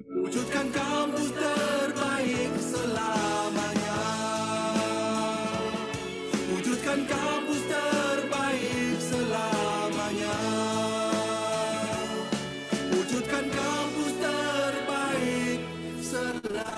Wujudkan kampus terbaik selamanya. Wujudkan kampus terbaik selamanya. Wujudkan kampus terbaik selamanya.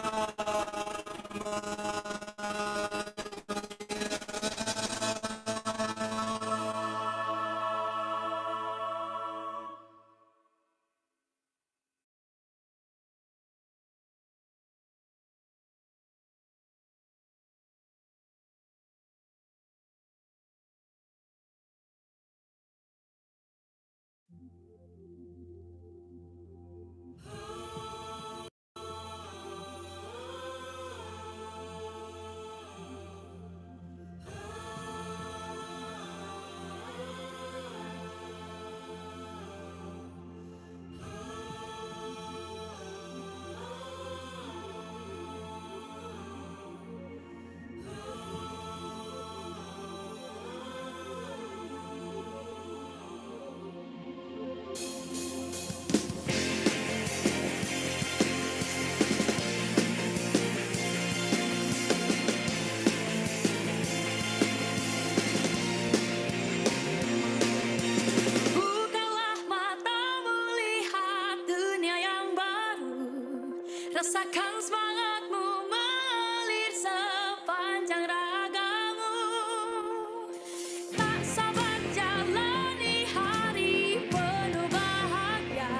Bukalah matamu, lihat dunia yang baru. Rasakan semangatmu mengalir sepanjang ragamu. Tak sabar jalani hari penuh bahagia.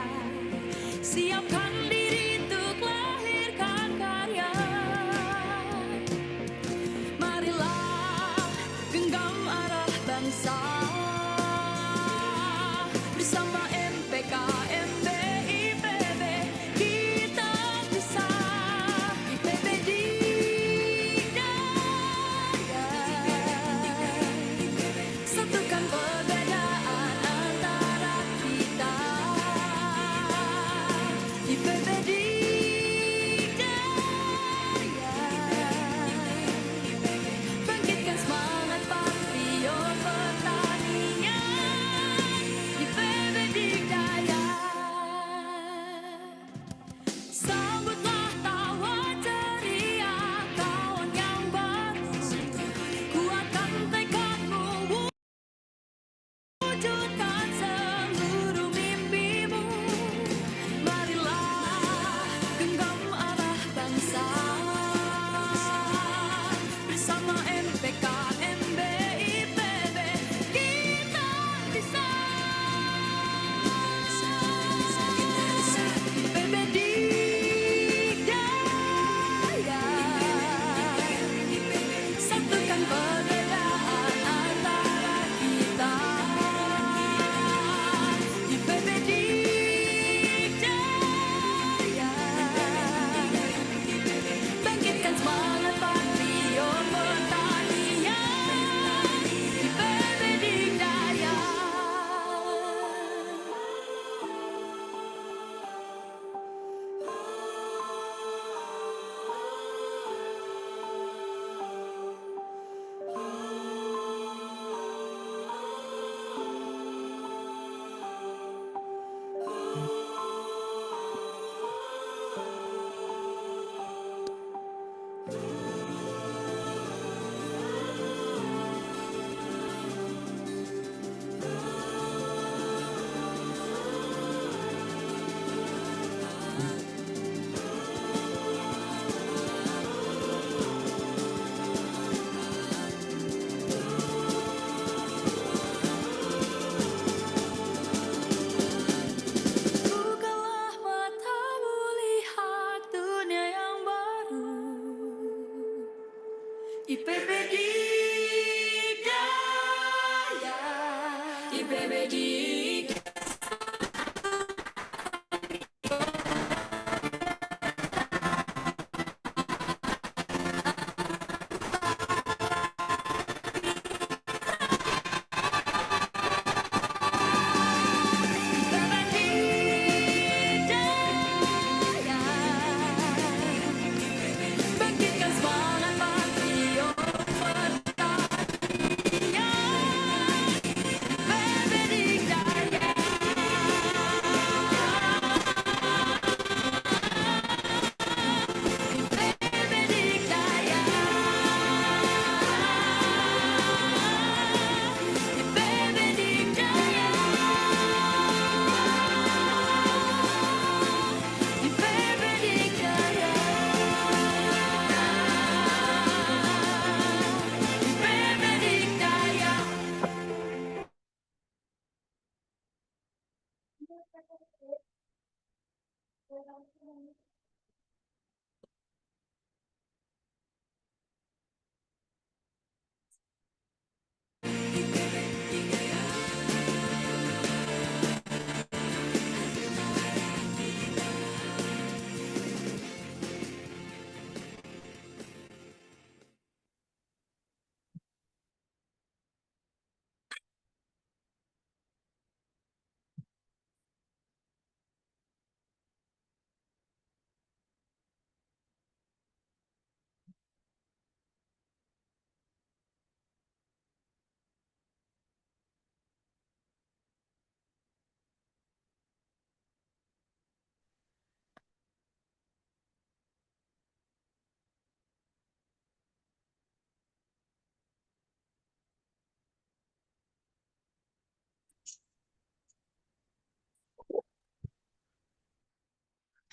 Siapkan diri untuk lahirkan karya. Marilah genggam arah bangsa. Bersama MPK, MB, IPB, kita bisa. IPB dikdaya. Satukan perbedaan antara kita. IPB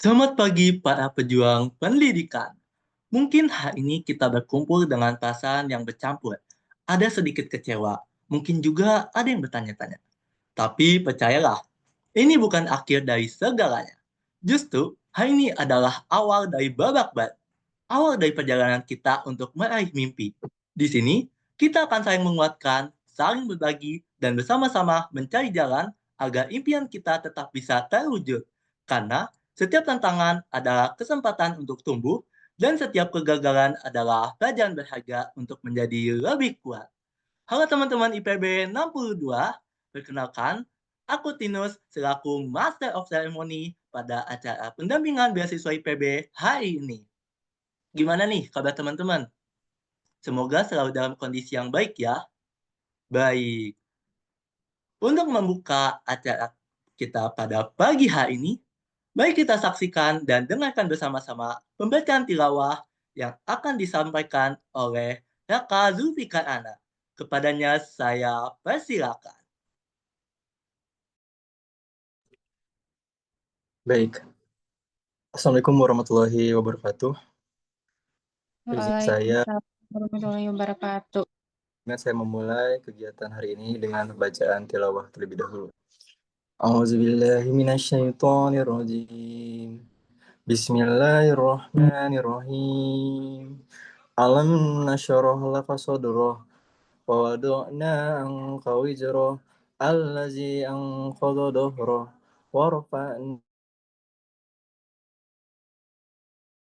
Selamat pagi para pejuang pendidikan. Mungkin hari ini kita berkumpul dengan perasaan yang bercampur. Ada sedikit kecewa, mungkin juga ada yang bertanya-tanya. Tapi percayalah, ini bukan akhir dari segalanya. Justru, hari ini adalah awal dari babak baru. Awal dari perjalanan kita untuk meraih mimpi. Di sini, kita akan saling menguatkan, saling berbagi, dan bersama-sama mencari jalan agar impian kita tetap bisa terwujud. Karena setiap tantangan adalah kesempatan untuk tumbuh, dan setiap kegagalan adalah pelajaran berharga untuk menjadi lebih kuat. Halo teman-teman IPB 62, perkenalkan, aku Tinus selaku Master of Ceremony pada acara pendampingan beasiswa IPB hari ini. Gimana nih kabar teman-teman? Semoga selalu dalam kondisi yang baik ya. Baik, untuk membuka acara kita pada pagi hari ini, mari kita saksikan dan dengarkan bersama-sama pembacaan tilawah yang akan disampaikan oleh Raka Zulfikar Ana. Kepadanya saya persilakan. Baik, Assalamualaikum warahmatullahi wabarakatuh. Izin saya, Waalaikumsalam warahmatullahi wabarakatuh. saya memulai kegiatan hari ini dengan bacaan tilawah terlebih dahulu. A'udzubillahi minasyaitonirrajim. Bismillahirrahmanirrahim. Alam nasyrah laka sadrah wa wada'na anka wizrah allazi anqadha dhahrah wa rafa'na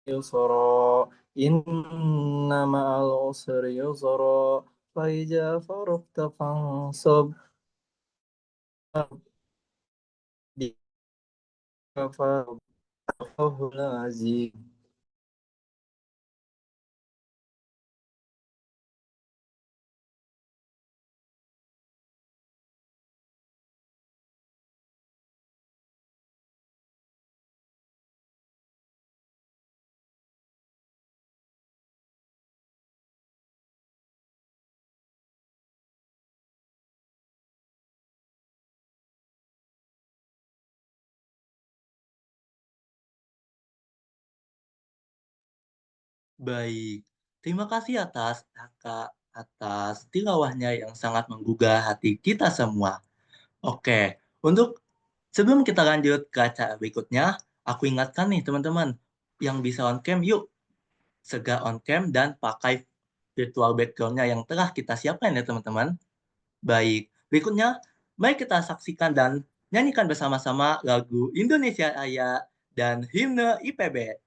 yusra inna ma'al usri yusra fa idza faragta fansab di kafahul azim. Baik, terima kasih atas Kakak atas tilawahnya yang sangat menggugah hati kita semua. Oke, untuk sebelum kita lanjut ke acara berikutnya, aku ingatkan nih teman-teman, yang bisa on cam yuk, segera on cam dan pakai virtual background-nya yang telah kita siapkan ya teman-teman. Baik, berikutnya mari kita saksikan dan nyanyikan bersama-sama lagu Indonesia Raya dan himne IPB.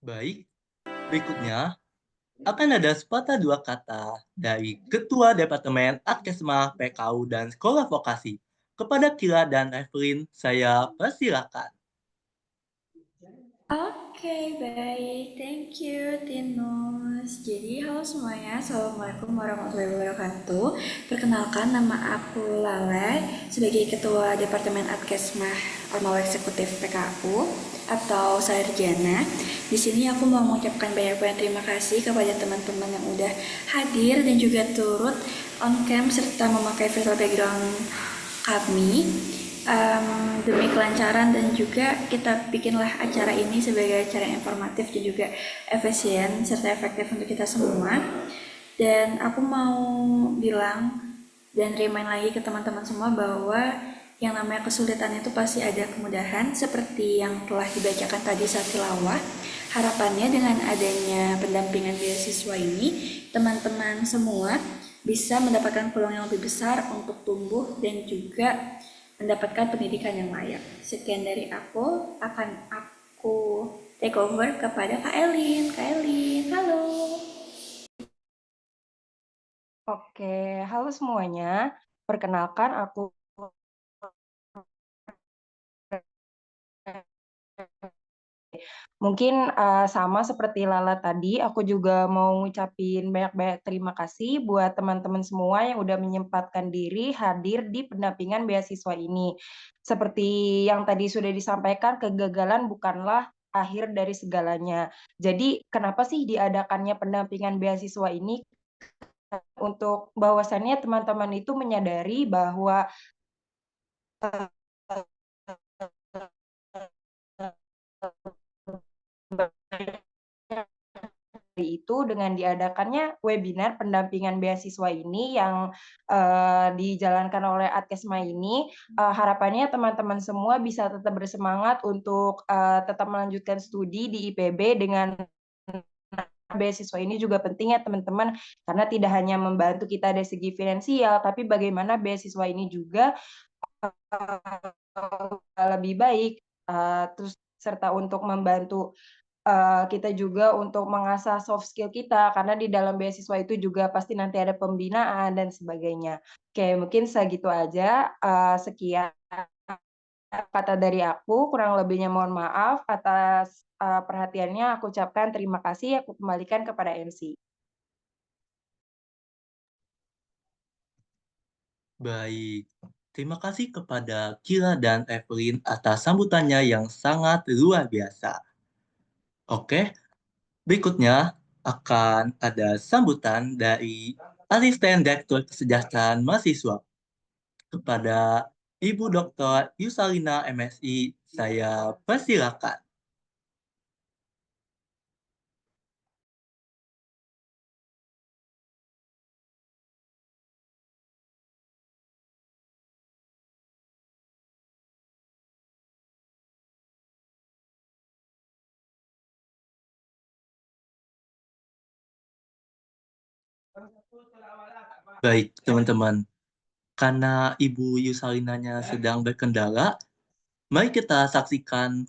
Baik, berikutnya akan ada sepatah dua kata dari Ketua Departemen Adkesma PKU dan Sekolah Vokasi. Kepada Kira dan Evelyn, saya persilakan. Oke, baik. Thank you, Tinus. Jadi, halo semuanya. Assalamualaikum warahmatullahi wabarakatuh. Perkenalkan, nama aku Lale sebagai Ketua Departemen Adkesmah Ormawa Eksekutif PKU atau Sarjana. Di sini aku mau mengucapkan banyak-banyak terima kasih kepada teman-teman yang udah hadir dan juga turut on cam serta memakai virtual background kami. Demi kelancaran dan juga kita bikinlah acara ini sebagai acara yang informatif dan juga efisien serta efektif untuk kita semua. Dan aku mau bilang dan remind lagi ke teman-teman semua bahwa yang namanya kesulitan itu pasti ada kemudahan seperti yang telah dibacakan tadi saat tilawah. Harapannya dengan adanya pendampingan beasiswa ini, teman-teman semua bisa mendapatkan peluang yang lebih besar untuk tumbuh dan juga mendapatkan pendidikan yang layak. Sekian dari aku, akan aku take over kepada Kak Elin. Kak Elin, halo. Oke, halo semuanya. Perkenalkan aku mungkin sama seperti Lala tadi, aku juga mau ngucapin banyak-banyak terima kasih buat teman-teman semua yang udah menyempatkan diri hadir di pendampingan beasiswa ini. Seperti yang tadi sudah disampaikan, kegagalan bukanlah akhir dari segalanya. Jadi, kenapa sih diadakannya pendampingan beasiswa ini? Untuk bahwasannya teman-teman itu menyadari bahwa itu dengan diadakannya webinar pendampingan beasiswa ini yang dijalankan oleh Adkesma ini, harapannya teman-teman semua bisa tetap bersemangat untuk tetap melanjutkan studi di IPB dengan beasiswa ini juga penting ya teman-teman, karena tidak hanya membantu kita dari segi finansial, tapi bagaimana beasiswa ini juga lebih baik, terus serta untuk membantu kita juga untuk mengasah soft skill kita, karena di dalam beasiswa itu juga pasti nanti ada pembinaan dan sebagainya. Oke, mungkin segitu aja, sekian kata dari aku, kurang lebihnya mohon maaf atas perhatiannya. Aku ucapkan terima kasih, aku kembalikan kepada MC. Baik, terima kasih kepada Kira dan Evelyn atas sambutannya yang sangat luar biasa. Oke, berikutnya akan ada sambutan dari Asisten Direktur Kesejahteraan Mahasiswa kepada Ibu Dr. Yusalina MSI. Saya persilakan. Baik, teman-teman. Karena Ibu Yusalinanya sedang berkendara, mari kita saksikan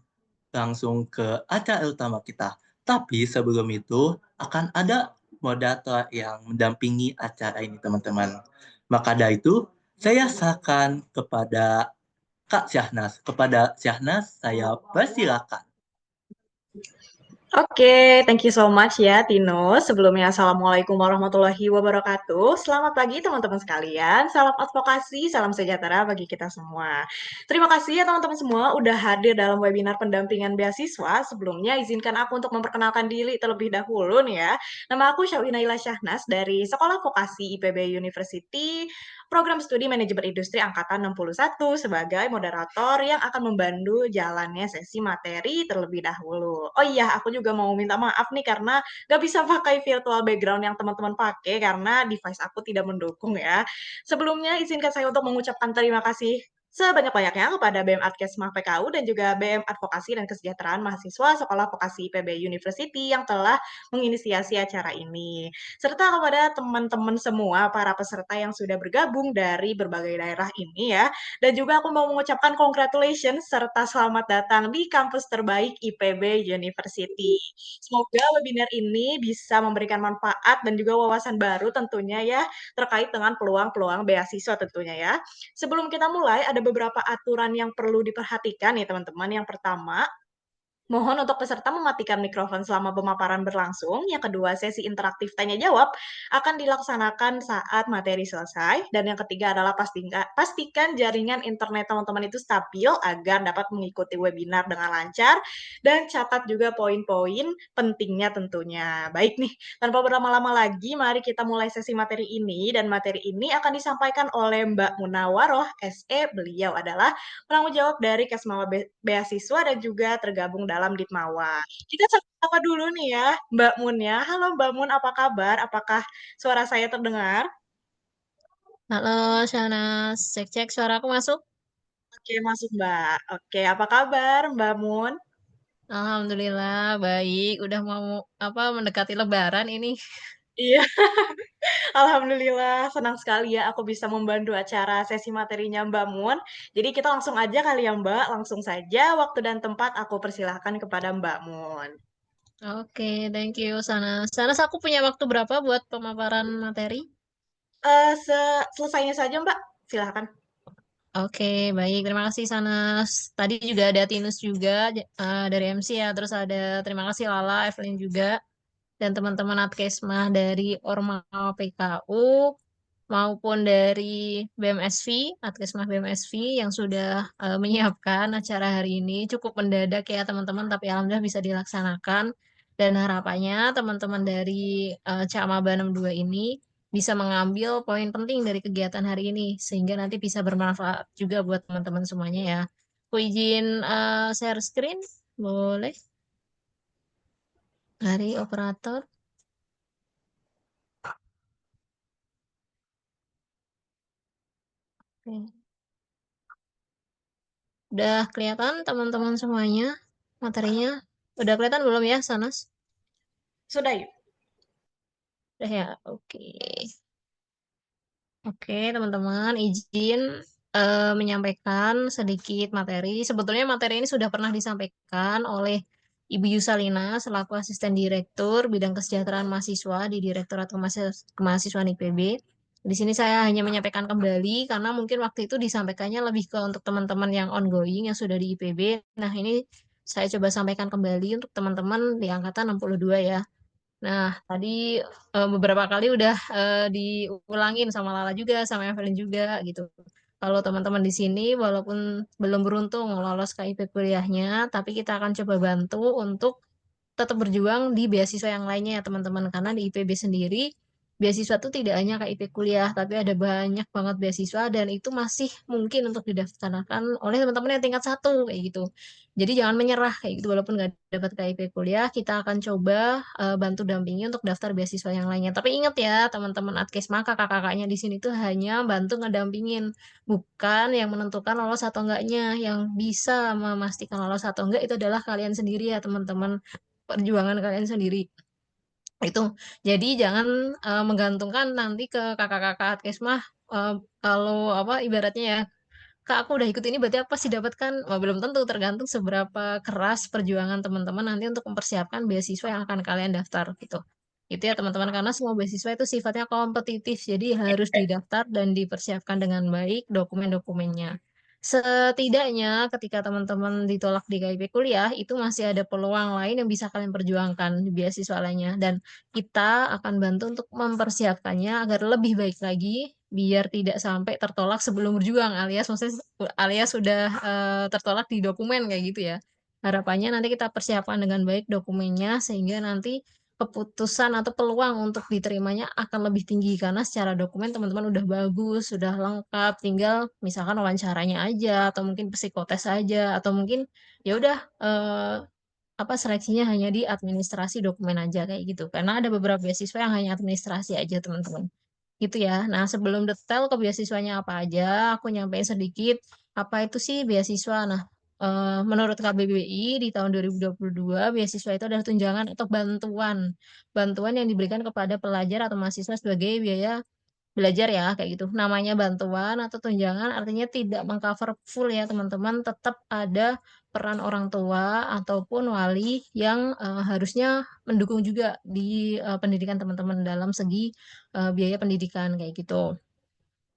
langsung ke acara utama kita. Tapi sebelum itu, akan ada moderator yang mendampingi acara ini, teman-teman. Maka dari itu, saya serahkan kepada Kak Syahnas. Kepada Syahnas, saya persilakan. Oke, thank you so much ya Tino. Sebelumnya Assalamualaikum warahmatullahi wabarakatuh. Selamat pagi teman-teman sekalian. Salam advokasi, salam sejahtera bagi kita semua. Terima kasih ya teman-teman semua udah hadir dalam webinar pendampingan beasiswa. Sebelumnya izinkan aku untuk memperkenalkan diri terlebih dahulu nih ya. Nama aku Syawina Ila Syahnas dari Sekolah Vokasi IPB University, Program Studi Manajemen Industri Angkatan 61 sebagai moderator yang akan membantu jalannya sesi materi terlebih dahulu. Oh iya, aku juga mau minta maaf nih karena nggak bisa pakai virtual background yang teman-teman pakai karena device aku tidak mendukung ya. Sebelumnya izinkan saya untuk mengucapkan terima kasih sebanyak-banyaknya kepada BEM Adkesmah PKU dan juga BEM Advokasi dan Kesejahteraan Mahasiswa Sekolah Vokasi IPB University yang telah menginisiasi acara ini. Serta kepada teman-teman semua para peserta yang sudah bergabung dari berbagai daerah ini ya. Dan juga aku mau mengucapkan congratulations serta selamat datang di kampus terbaik IPB University. Semoga webinar ini bisa memberikan manfaat dan juga wawasan baru tentunya ya terkait dengan peluang-peluang beasiswa tentunya ya. Sebelum kita mulai, ada beberapa aturan yang perlu diperhatikan nih teman-teman. Yang pertama, mohon untuk peserta mematikan mikrofon selama pemaparan berlangsung. Yang kedua, sesi interaktif tanya-jawab akan dilaksanakan saat materi selesai. Dan yang ketiga adalah pastikan jaringan internet teman-teman itu stabil agar dapat mengikuti webinar dengan lancar. Dan catat juga poin-poin pentingnya tentunya. Baik nih, tanpa berlama-lama lagi, mari kita mulai sesi materi ini. Dan materi ini akan disampaikan oleh Mbak Munawaroh, SE. Beliau adalah penanggung jawab dari Kesmawa Beasiswa dan juga tergabung dalam Ditmawa. Kita sama-sama dulu nih ya, Mbak Mun ya. Halo Mbak Mun, apa kabar? Apakah suara saya terdengar? Halo, Shanas. Cek-cek suara aku masuk? Oke, masuk Mbak. Oke, apa kabar Mbak Mun? Alhamdulillah, baik. Udah mau mendekati Lebaran ini. Iya, Alhamdulillah. Senang sekali ya aku bisa membantu acara sesi materinya Mbak Mun. Jadi kita langsung aja kali ya Mbak, langsung saja waktu dan tempat aku persilahkan kepada Mbak Mun. Oke, thank you, Sanas. Sanas, aku punya waktu berapa buat pemaparan materi? Selesainya saja Mbak, silahkan. Oke, baik. Terima kasih, Sanas. Tadi juga ada Tinus juga dari MC ya. Terus ada terima kasih Lala, Evelyn juga. Dan teman-teman Adkesmah dari Ormawa PKU maupun dari BMSV, Adkesmah BMSV yang sudah menyiapkan acara hari ini. Cukup mendadak ya teman-teman, tapi alhamdulillah bisa dilaksanakan. Dan harapannya teman-teman dari Cakmaba 62 ini bisa mengambil poin penting dari kegiatan hari ini, sehingga nanti bisa bermanfaat juga buat teman-teman semuanya ya. Aku izin share screen, boleh? Dari operator. Oke. Udah kelihatan teman-teman semuanya materinya? Udah kelihatan belum ya, Sanas? Sudah yuk. Udah ya, oke. Oke, teman-teman, izin menyampaikan sedikit materi. Sebetulnya materi ini sudah pernah disampaikan oleh Ibu Yusalina selaku Asisten Direktur Bidang Kesejahteraan Mahasiswa di Direktorat Kemahasiswaan IPB. Di sini saya hanya menyampaikan kembali karena mungkin waktu itu disampaikannya lebih ke untuk teman-teman yang ongoing yang sudah di IPB. Nah, ini saya coba sampaikan kembali untuk teman-teman di angkatan 62 ya. Nah, tadi beberapa kali udah diulangin sama Lala juga, sama Evelyn juga gitu. Kalau teman-teman di sini, walaupun belum beruntung lolos ke IP kuliahnya, tapi kita akan coba bantu untuk tetap berjuang di beasiswa yang lainnya ya teman-teman. Karena di IPB sendiri, beasiswa tuh tidak hanya KIP kuliah, tapi ada banyak banget beasiswa dan itu masih mungkin untuk didaftarkan oleh teman-teman yang tingkat 1 kayak gitu. Jadi jangan menyerah kayak gitu, walaupun nggak dapat KIP kuliah, kita akan coba bantu dampingi untuk daftar beasiswa yang lainnya. Tapi ingat ya teman-teman Adkesma, kakak-kakaknya di sini tuh hanya bantu ngedampingin, bukan yang menentukan lolos atau enggaknya. Yang bisa memastikan lolos atau enggak itu adalah kalian sendiri ya teman-teman, perjuangan kalian sendiri itu. Jadi jangan menggantungkan nanti ke kakak-kakak Adkesmah kalau ibaratnya ya, Kak aku udah ikut ini berarti apa sih dapatkan? Wah, belum tentu, tergantung seberapa keras perjuangan teman-teman nanti untuk mempersiapkan beasiswa yang akan kalian daftar gitu. Itu ya teman-teman, karena semua beasiswa itu sifatnya kompetitif, jadi harus didaftar dan dipersiapkan dengan baik dokumen-dokumennya. Setidaknya ketika teman-teman ditolak di KIP kuliah, itu masih ada peluang lain yang bisa kalian perjuangkan di beasiswa lainnya. Dan kita akan bantu untuk mempersiapkannya agar lebih baik lagi, biar tidak sampai tertolak sebelum berjuang, alias maksudnya alias sudah tertolak di dokumen kayak gitu ya. Harapannya nanti kita persiapkan dengan baik dokumennya sehingga nanti keputusan atau peluang untuk diterimanya akan lebih tinggi karena secara dokumen teman-teman udah bagus, sudah lengkap, tinggal misalkan wawancaranya aja atau mungkin psikotes aja atau mungkin ya udah seleksinya hanya di administrasi dokumen aja kayak gitu. Karena ada beberapa beasiswa yang hanya administrasi aja teman-teman. Gitu ya. Nah, sebelum detail ke beasiswanya apa aja, aku nyampein sedikit apa itu sih beasiswa? Nah, menurut KBBI di tahun 2022, beasiswa itu adalah tunjangan atau bantuan. Bantuan yang diberikan kepada pelajar atau mahasiswa sebagai biaya belajar ya, kayak gitu. Namanya bantuan atau tunjangan artinya tidak mengcover full ya teman-teman, tetap ada peran orang tua ataupun wali yang harusnya mendukung juga di pendidikan teman-teman dalam segi biaya pendidikan kayak gitu.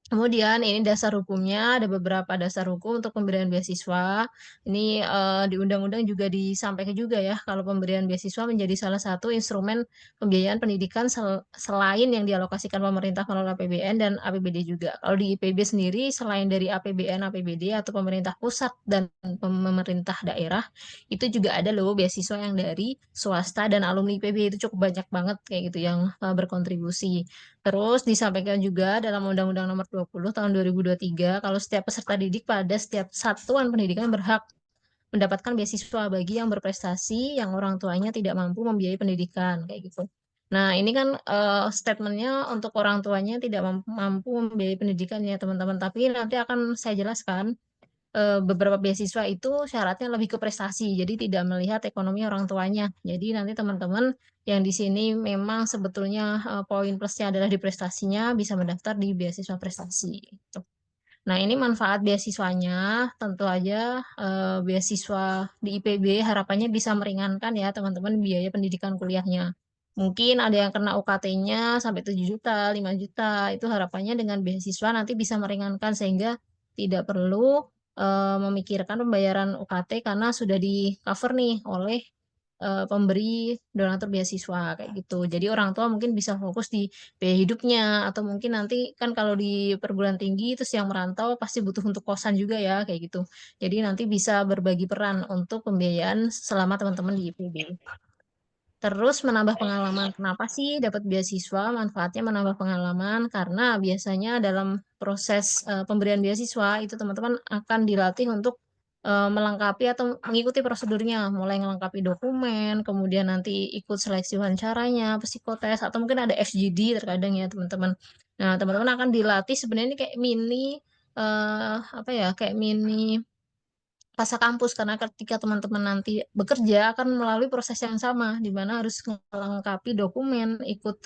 Kemudian ini dasar hukumnya, ada beberapa dasar hukum untuk pemberian beasiswa. Ini di undang-undang juga disampaikan juga ya, kalau pemberian beasiswa menjadi salah satu instrumen pembiayaan pendidikan selain yang dialokasikan pemerintah melalui APBN dan APBD juga. Kalau di IPB sendiri, selain dari APBN, APBD atau pemerintah pusat dan pemerintah daerah, itu juga ada loh beasiswa yang dari swasta dan alumni IPB itu cukup banyak banget kayak gitu yang berkontribusi. Terus disampaikan juga dalam Undang-Undang Nomor 20 Tahun 2023 kalau setiap peserta didik pada setiap satuan pendidikan berhak mendapatkan beasiswa bagi yang berprestasi yang orang tuanya tidak mampu membiayai pendidikan kayak gitu. Nah, ini kan statementnya untuk orang tuanya tidak mampu membiayai pendidikan ya teman-teman. Tapi nanti akan saya jelaskan beberapa beasiswa itu syaratnya lebih ke prestasi, jadi tidak melihat ekonomi orang tuanya. Jadi nanti teman-teman yang di sini memang sebetulnya poin plusnya adalah di prestasinya bisa mendaftar di beasiswa prestasi. Gitu. Nah, ini manfaat beasiswanya, tentu aja beasiswa di IPB harapannya bisa meringankan ya teman-teman biaya pendidikan kuliahnya. Mungkin ada yang kena UKT-nya sampai 7 juta, 5 juta. Itu harapannya dengan beasiswa nanti bisa meringankan sehingga tidak perlu memikirkan pembayaran UKT karena sudah di cover nih oleh pemberi donatur beasiswa kayak gitu. Jadi orang tua mungkin bisa fokus di biaya hidupnya atau mungkin nanti kan kalau di perguruan tinggi terus yang merantau pasti butuh untuk kosan juga ya kayak gitu. Jadi nanti bisa berbagi peran untuk pembiayaan selama teman-teman di IPB. Terus menambah pengalaman. Kenapa sih dapat beasiswa? Manfaatnya menambah pengalaman karena biasanya dalam proses pemberian beasiswa itu teman-teman akan dilatih untuk melengkapi atau mengikuti prosedurnya, mulai melengkapi dokumen, kemudian nanti ikut seleksi wawancaranya, psikotes, atau mungkin ada FGD terkadang ya teman-teman. Nah, teman-teman akan dilatih sebenarnya ini kayak mini apa ya, kayak mini pasca kampus karena ketika teman-teman nanti bekerja akan melalui proses yang sama di mana harus melengkapi dokumen, ikut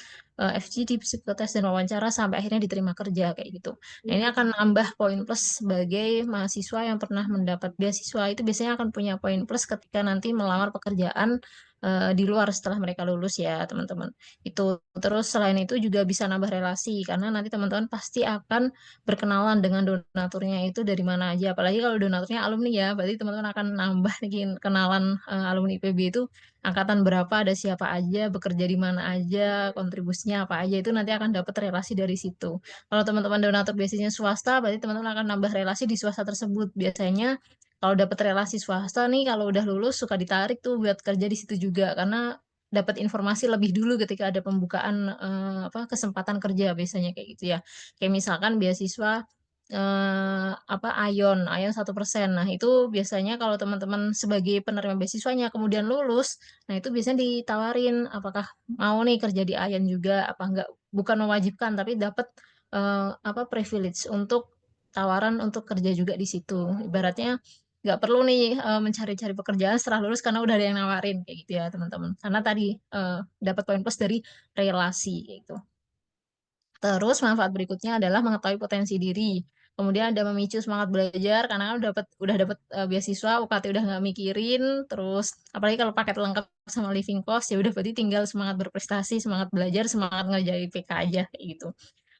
FGD, psikotes dan wawancara sampai akhirnya diterima kerja kayak gitu. Nah, ini akan nambah poin plus sebagai mahasiswa yang pernah mendapat beasiswa itu biasanya akan punya poin plus ketika nanti melamar pekerjaan di luar setelah mereka lulus ya, teman-teman. Itu terus selain itu juga bisa nambah relasi karena nanti teman-teman pasti akan berkenalan dengan donaturnya itu dari mana aja. Apalagi kalau donaturnya alumni ya, berarti teman-teman akan nambah nih kenalan alumni IPB itu angkatan berapa, ada siapa aja, bekerja di mana aja, kontribusinya apa aja, itu nanti akan dapat relasi dari situ. Kalau teman-teman donatur biasanya swasta, berarti teman-teman akan nambah relasi di swasta tersebut. Biasanya kalau dapat relasi swasta nih, kalau udah lulus suka ditarik tuh buat kerja di situ juga, karena dapat informasi lebih dulu ketika ada pembukaan apa kesempatan kerja biasanya kayak gitu ya. Kayak misalkan beasiswa apa Ion 1%. Nah, itu biasanya kalau teman-teman sebagai penerima beasiswanya kemudian lulus, nah itu biasanya ditawarin apakah mau nih kerja di Ion juga apa enggak, bukan mewajibkan tapi dapat apa privilege untuk tawaran untuk kerja juga di situ. Ibaratnya nggak perlu nih mencari-cari pekerjaan setelah lulus karena udah ada yang nawarin kayak gitu ya teman-teman. Karena tadi dapat poin plus dari relasi kayak gitu. Terus manfaat berikutnya adalah mengetahui potensi diri. Kemudian ada memicu semangat belajar karena kan udah dapat beasiswa, UKT udah nggak mikirin, terus apalagi kalau paket lengkap sama living cost ya udah berarti tinggal semangat berprestasi, semangat belajar, semangat ngerjain PK aja kayak gitu.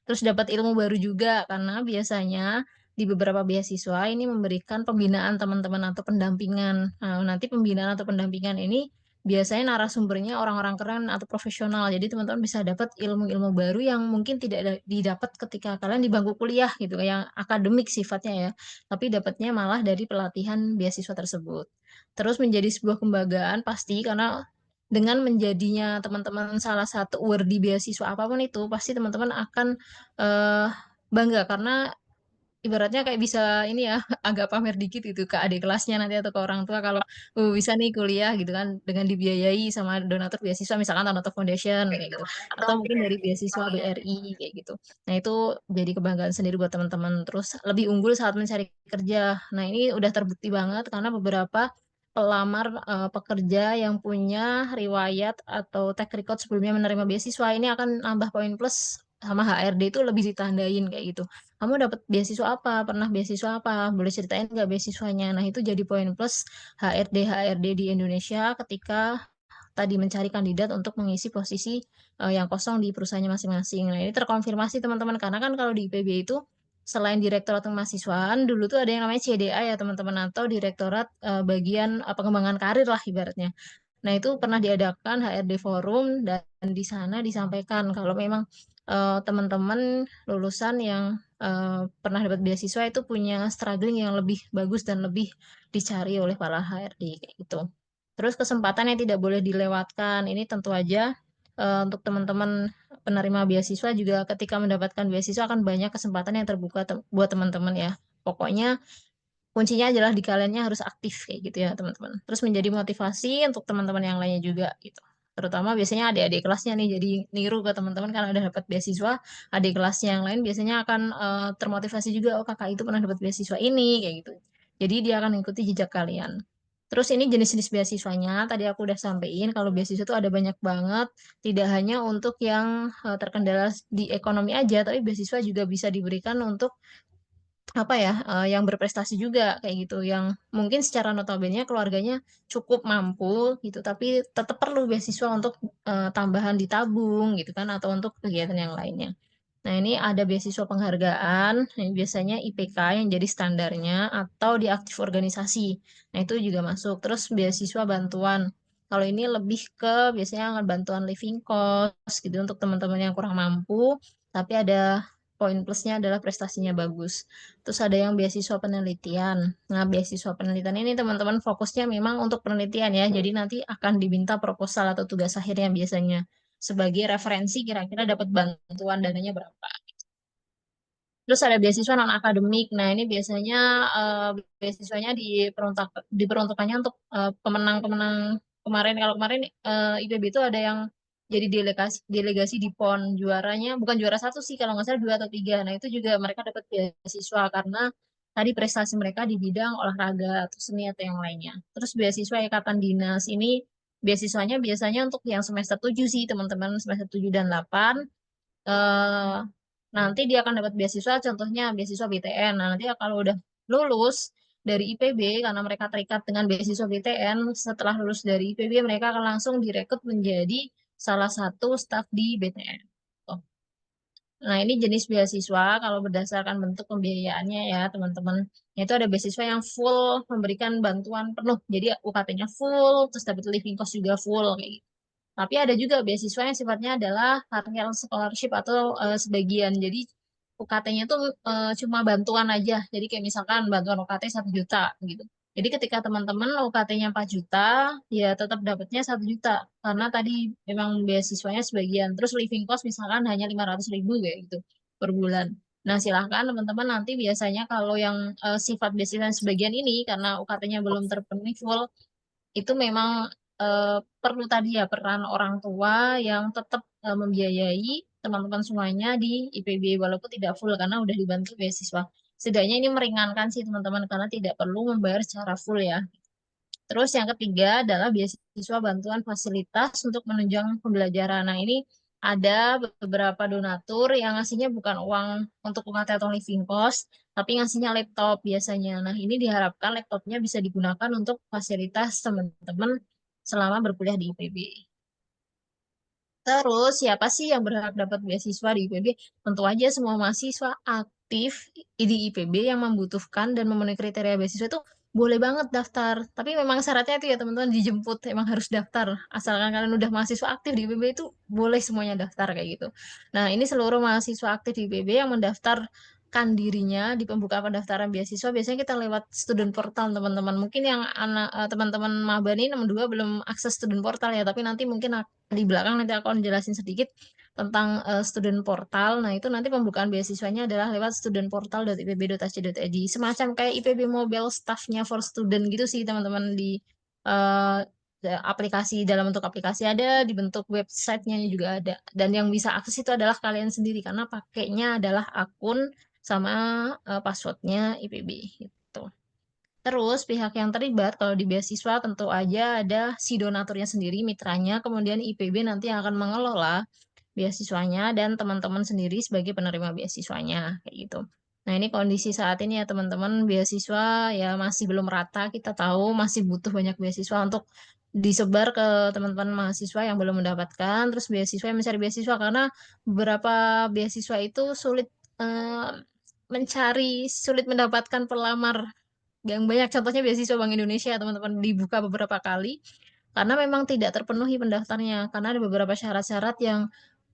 Terus dapat ilmu baru juga karena biasanya di beberapa beasiswa ini memberikan pembinaan teman-teman atau pendampingan. Nah, nanti pembinaan atau pendampingan ini biasanya narasumbernya orang-orang keren atau profesional. Jadi teman-teman bisa dapat ilmu-ilmu baru yang mungkin tidak didapat ketika kalian di bangku kuliah gitu, yang akademik sifatnya ya. Tapi dapatnya malah dari pelatihan beasiswa tersebut. Terus menjadi sebuah kebanggaan pasti karena dengan menjadinya teman-teman salah satu awardee beasiswa apapun itu, pasti teman-teman akan bangga karena ibaratnya kayak bisa ini ya, agak pamer dikit gitu ke adik kelasnya nanti atau ke orang tua kalau, bisa nih kuliah gitu kan dengan dibiayai sama donatur beasiswa misalkan Tanoto Foundation kayak gitu, atau mungkin dari beasiswa BRI kayak gitu. Nah itu jadi kebanggaan sendiri buat teman-teman, terus lebih unggul saat mencari kerja. Nah ini udah terbukti banget karena beberapa pelamar, pekerja yang punya riwayat atau track record sebelumnya menerima beasiswa ini akan nambah poin plus sama HRD itu lebih ditandain kayak gitu. Kamu dapat beasiswa apa? Pernah beasiswa apa? Boleh ceritain nggak beasiswanya? Nah, itu jadi poin plus HRD-HRD di Indonesia ketika tadi mencari kandidat untuk mengisi posisi yang kosong di perusahaannya masing-masing. Nah, ini terkonfirmasi teman-teman karena kan kalau di IPB itu selain Direktorat Kemahasiswaan, dulu tuh ada yang namanya CDA ya teman-teman atau Direktorat Bagian Pengembangan Karir lah ibaratnya. Nah, itu pernah diadakan HRD Forum dan di sana disampaikan kalau memang teman-teman lulusan yang pernah dapat beasiswa itu punya struggling yang lebih bagus dan lebih dicari oleh para HRD kayak gitu. Terus kesempatan yang tidak boleh dilewatkan ini tentu aja untuk teman-teman penerima beasiswa juga ketika mendapatkan beasiswa akan banyak kesempatan yang terbuka buat teman-teman ya. Pokoknya kuncinya adalah di kaliannya harus aktif kayak gitu ya teman-teman. Terus menjadi motivasi untuk teman-teman yang lainnya juga gitu. Terutama biasanya adik-adik kelasnya nih jadi niru ke teman-teman karena udah dapat beasiswa, adik kelasnya yang lain biasanya akan termotivasi juga oh kakak itu pernah dapat beasiswa ini kayak gitu. Jadi dia akan mengikuti jejak kalian. Terus ini jenis-jenis beasiswanya, tadi aku udah sampein kalau beasiswa itu ada banyak banget, tidak hanya untuk yang terkendala di ekonomi aja, tapi beasiswa juga bisa diberikan untuk apa ya, yang berprestasi juga kayak gitu, yang mungkin secara notabene keluarganya cukup mampu gitu, tapi tetap perlu beasiswa untuk, tambahan ditabung gitu kan, atau untuk kegiatan yang lainnya. Nah, ini ada beasiswa penghargaan, yang biasanya IPK yang jadi standarnya atau di aktif organisasi. Nah, itu juga masuk. Terus beasiswa bantuan. Kalau ini lebih ke biasanya bantuan living cost gitu untuk teman-teman yang kurang mampu, tapi ada poin plusnya adalah prestasinya bagus. Terus ada yang beasiswa penelitian. Nah, beasiswa penelitian ini teman-teman fokusnya memang untuk penelitian ya. Jadi nanti akan diminta proposal atau tugas akhirnya biasanya sebagai referensi kira-kira dapat bantuan dananya berapa. Terus ada beasiswa non akademik. Nah, ini biasanya beasiswanya diperuntukannya untuk pemenang-pemenang kemarin. Kalau kemarin IPB itu ada yang jadi delegasi delegasi di PON juaranya bukan juara satu sih kalau nggak salah dua atau tiga. Nah, itu juga mereka dapat beasiswa karena tadi prestasi mereka di bidang olahraga atau seni atau yang lainnya. Terus beasiswa Ikatan Dinas ini beasiswanya biasanya untuk yang semester 7 sih teman-teman semester 7 dan 8 eh, nanti dia akan dapat beasiswa, contohnya beasiswa BTN. Nah, nanti kalau udah lulus dari IPB, karena mereka terikat dengan beasiswa BTN, setelah lulus dari IPB, mereka akan langsung direkrut menjadi salah satu staf di BTN. Tuh. Nah, ini jenis beasiswa kalau berdasarkan bentuk pembiayaannya ya, teman-teman. Itu ada beasiswa yang full memberikan bantuan penuh. Jadi UKT-nya full, terus dapat living cost juga full kayak gitu. Tapi ada juga beasiswa yang sifatnya adalah partial scholarship atau sebagian. Jadi UKT-nya tuh cuma bantuan aja. Jadi kayak misalkan bantuan UKT 1 juta gitu. Jadi ketika teman-teman UKT-nya 4 juta, ya tetap dapatnya 1 juta. Karena tadi memang beasiswanya sebagian. Terus living cost misalkan hanya 500.000 kayak gitu per bulan. Nah, silahkan teman-teman nanti biasanya kalau yang sifat beasiswa sebagian ini, karena UKT-nya belum terpenuhi full, itu memang perlu tadi ya peran orang tua yang tetap membiayai teman-teman semuanya di IPB walaupun tidak full karena udah dibantu beasiswa. Setidaknya ini meringankan sih teman-teman karena tidak perlu membayar secara full ya. Terus yang ketiga adalah beasiswa bantuan fasilitas untuk menunjang pembelajaran. Nah, ini ada beberapa donatur yang ngasihnya bukan uang untuk UKT atau living cost, tapi ngasihnya laptop biasanya. Nah, ini diharapkan laptopnya bisa digunakan untuk fasilitas teman-teman selama berkuliah di IPB. Terus siapa sih yang berhak dapat beasiswa di IPB? Tentu aja semua mahasiswa aktif di IPB yang membutuhkan dan memenuhi kriteria beasiswa itu boleh banget daftar. Tapi memang syaratnya itu ya teman-teman dijemput, emang harus daftar. Asalkan kalian udah mahasiswa aktif di IPB itu boleh semuanya daftar kayak gitu. Nah, ini seluruh mahasiswa aktif di IPB yang mendaftarkan dirinya di pembukaan pendaftaran beasiswa biasanya kita lewat student portal teman-teman. Mungkin yang teman-teman maba nih 62 belum akses student portal ya, tapi nanti mungkin di belakang nanti aku akan jelasin sedikit tentang student portal. Nah, itu nanti pembukaan beasiswanya adalah lewat studentportal.ipb.ac.id. Semacam kayak IPB Mobile Staffnya for student gitu sih, teman-teman, di eh, aplikasi, dalam bentuk aplikasi ada, di bentuk websitenya juga ada. Dan yang bisa akses itu adalah kalian sendiri karena pakainya adalah akun sama passwordnya IPB gitu. Terus pihak yang terlibat kalau di beasiswa tentu aja ada si donaturnya sendiri, mitranya, kemudian IPB nanti yang akan mengelola beasiswanya dan teman-teman sendiri sebagai penerima beasiswanya kayak gitu. Nah, ini kondisi saat ini ya teman-teman, beasiswa ya masih belum rata, kita tahu masih butuh banyak beasiswa untuk disebar ke teman-teman mahasiswa yang belum mendapatkan, terus beasiswa yang mencari beasiswa karena beberapa beasiswa itu sulit sulit mendapatkan pelamar yang banyak. Contohnya beasiswa Bank Indonesia teman-teman dibuka beberapa kali karena memang tidak terpenuhi pendaftarnya karena ada beberapa syarat-syarat yang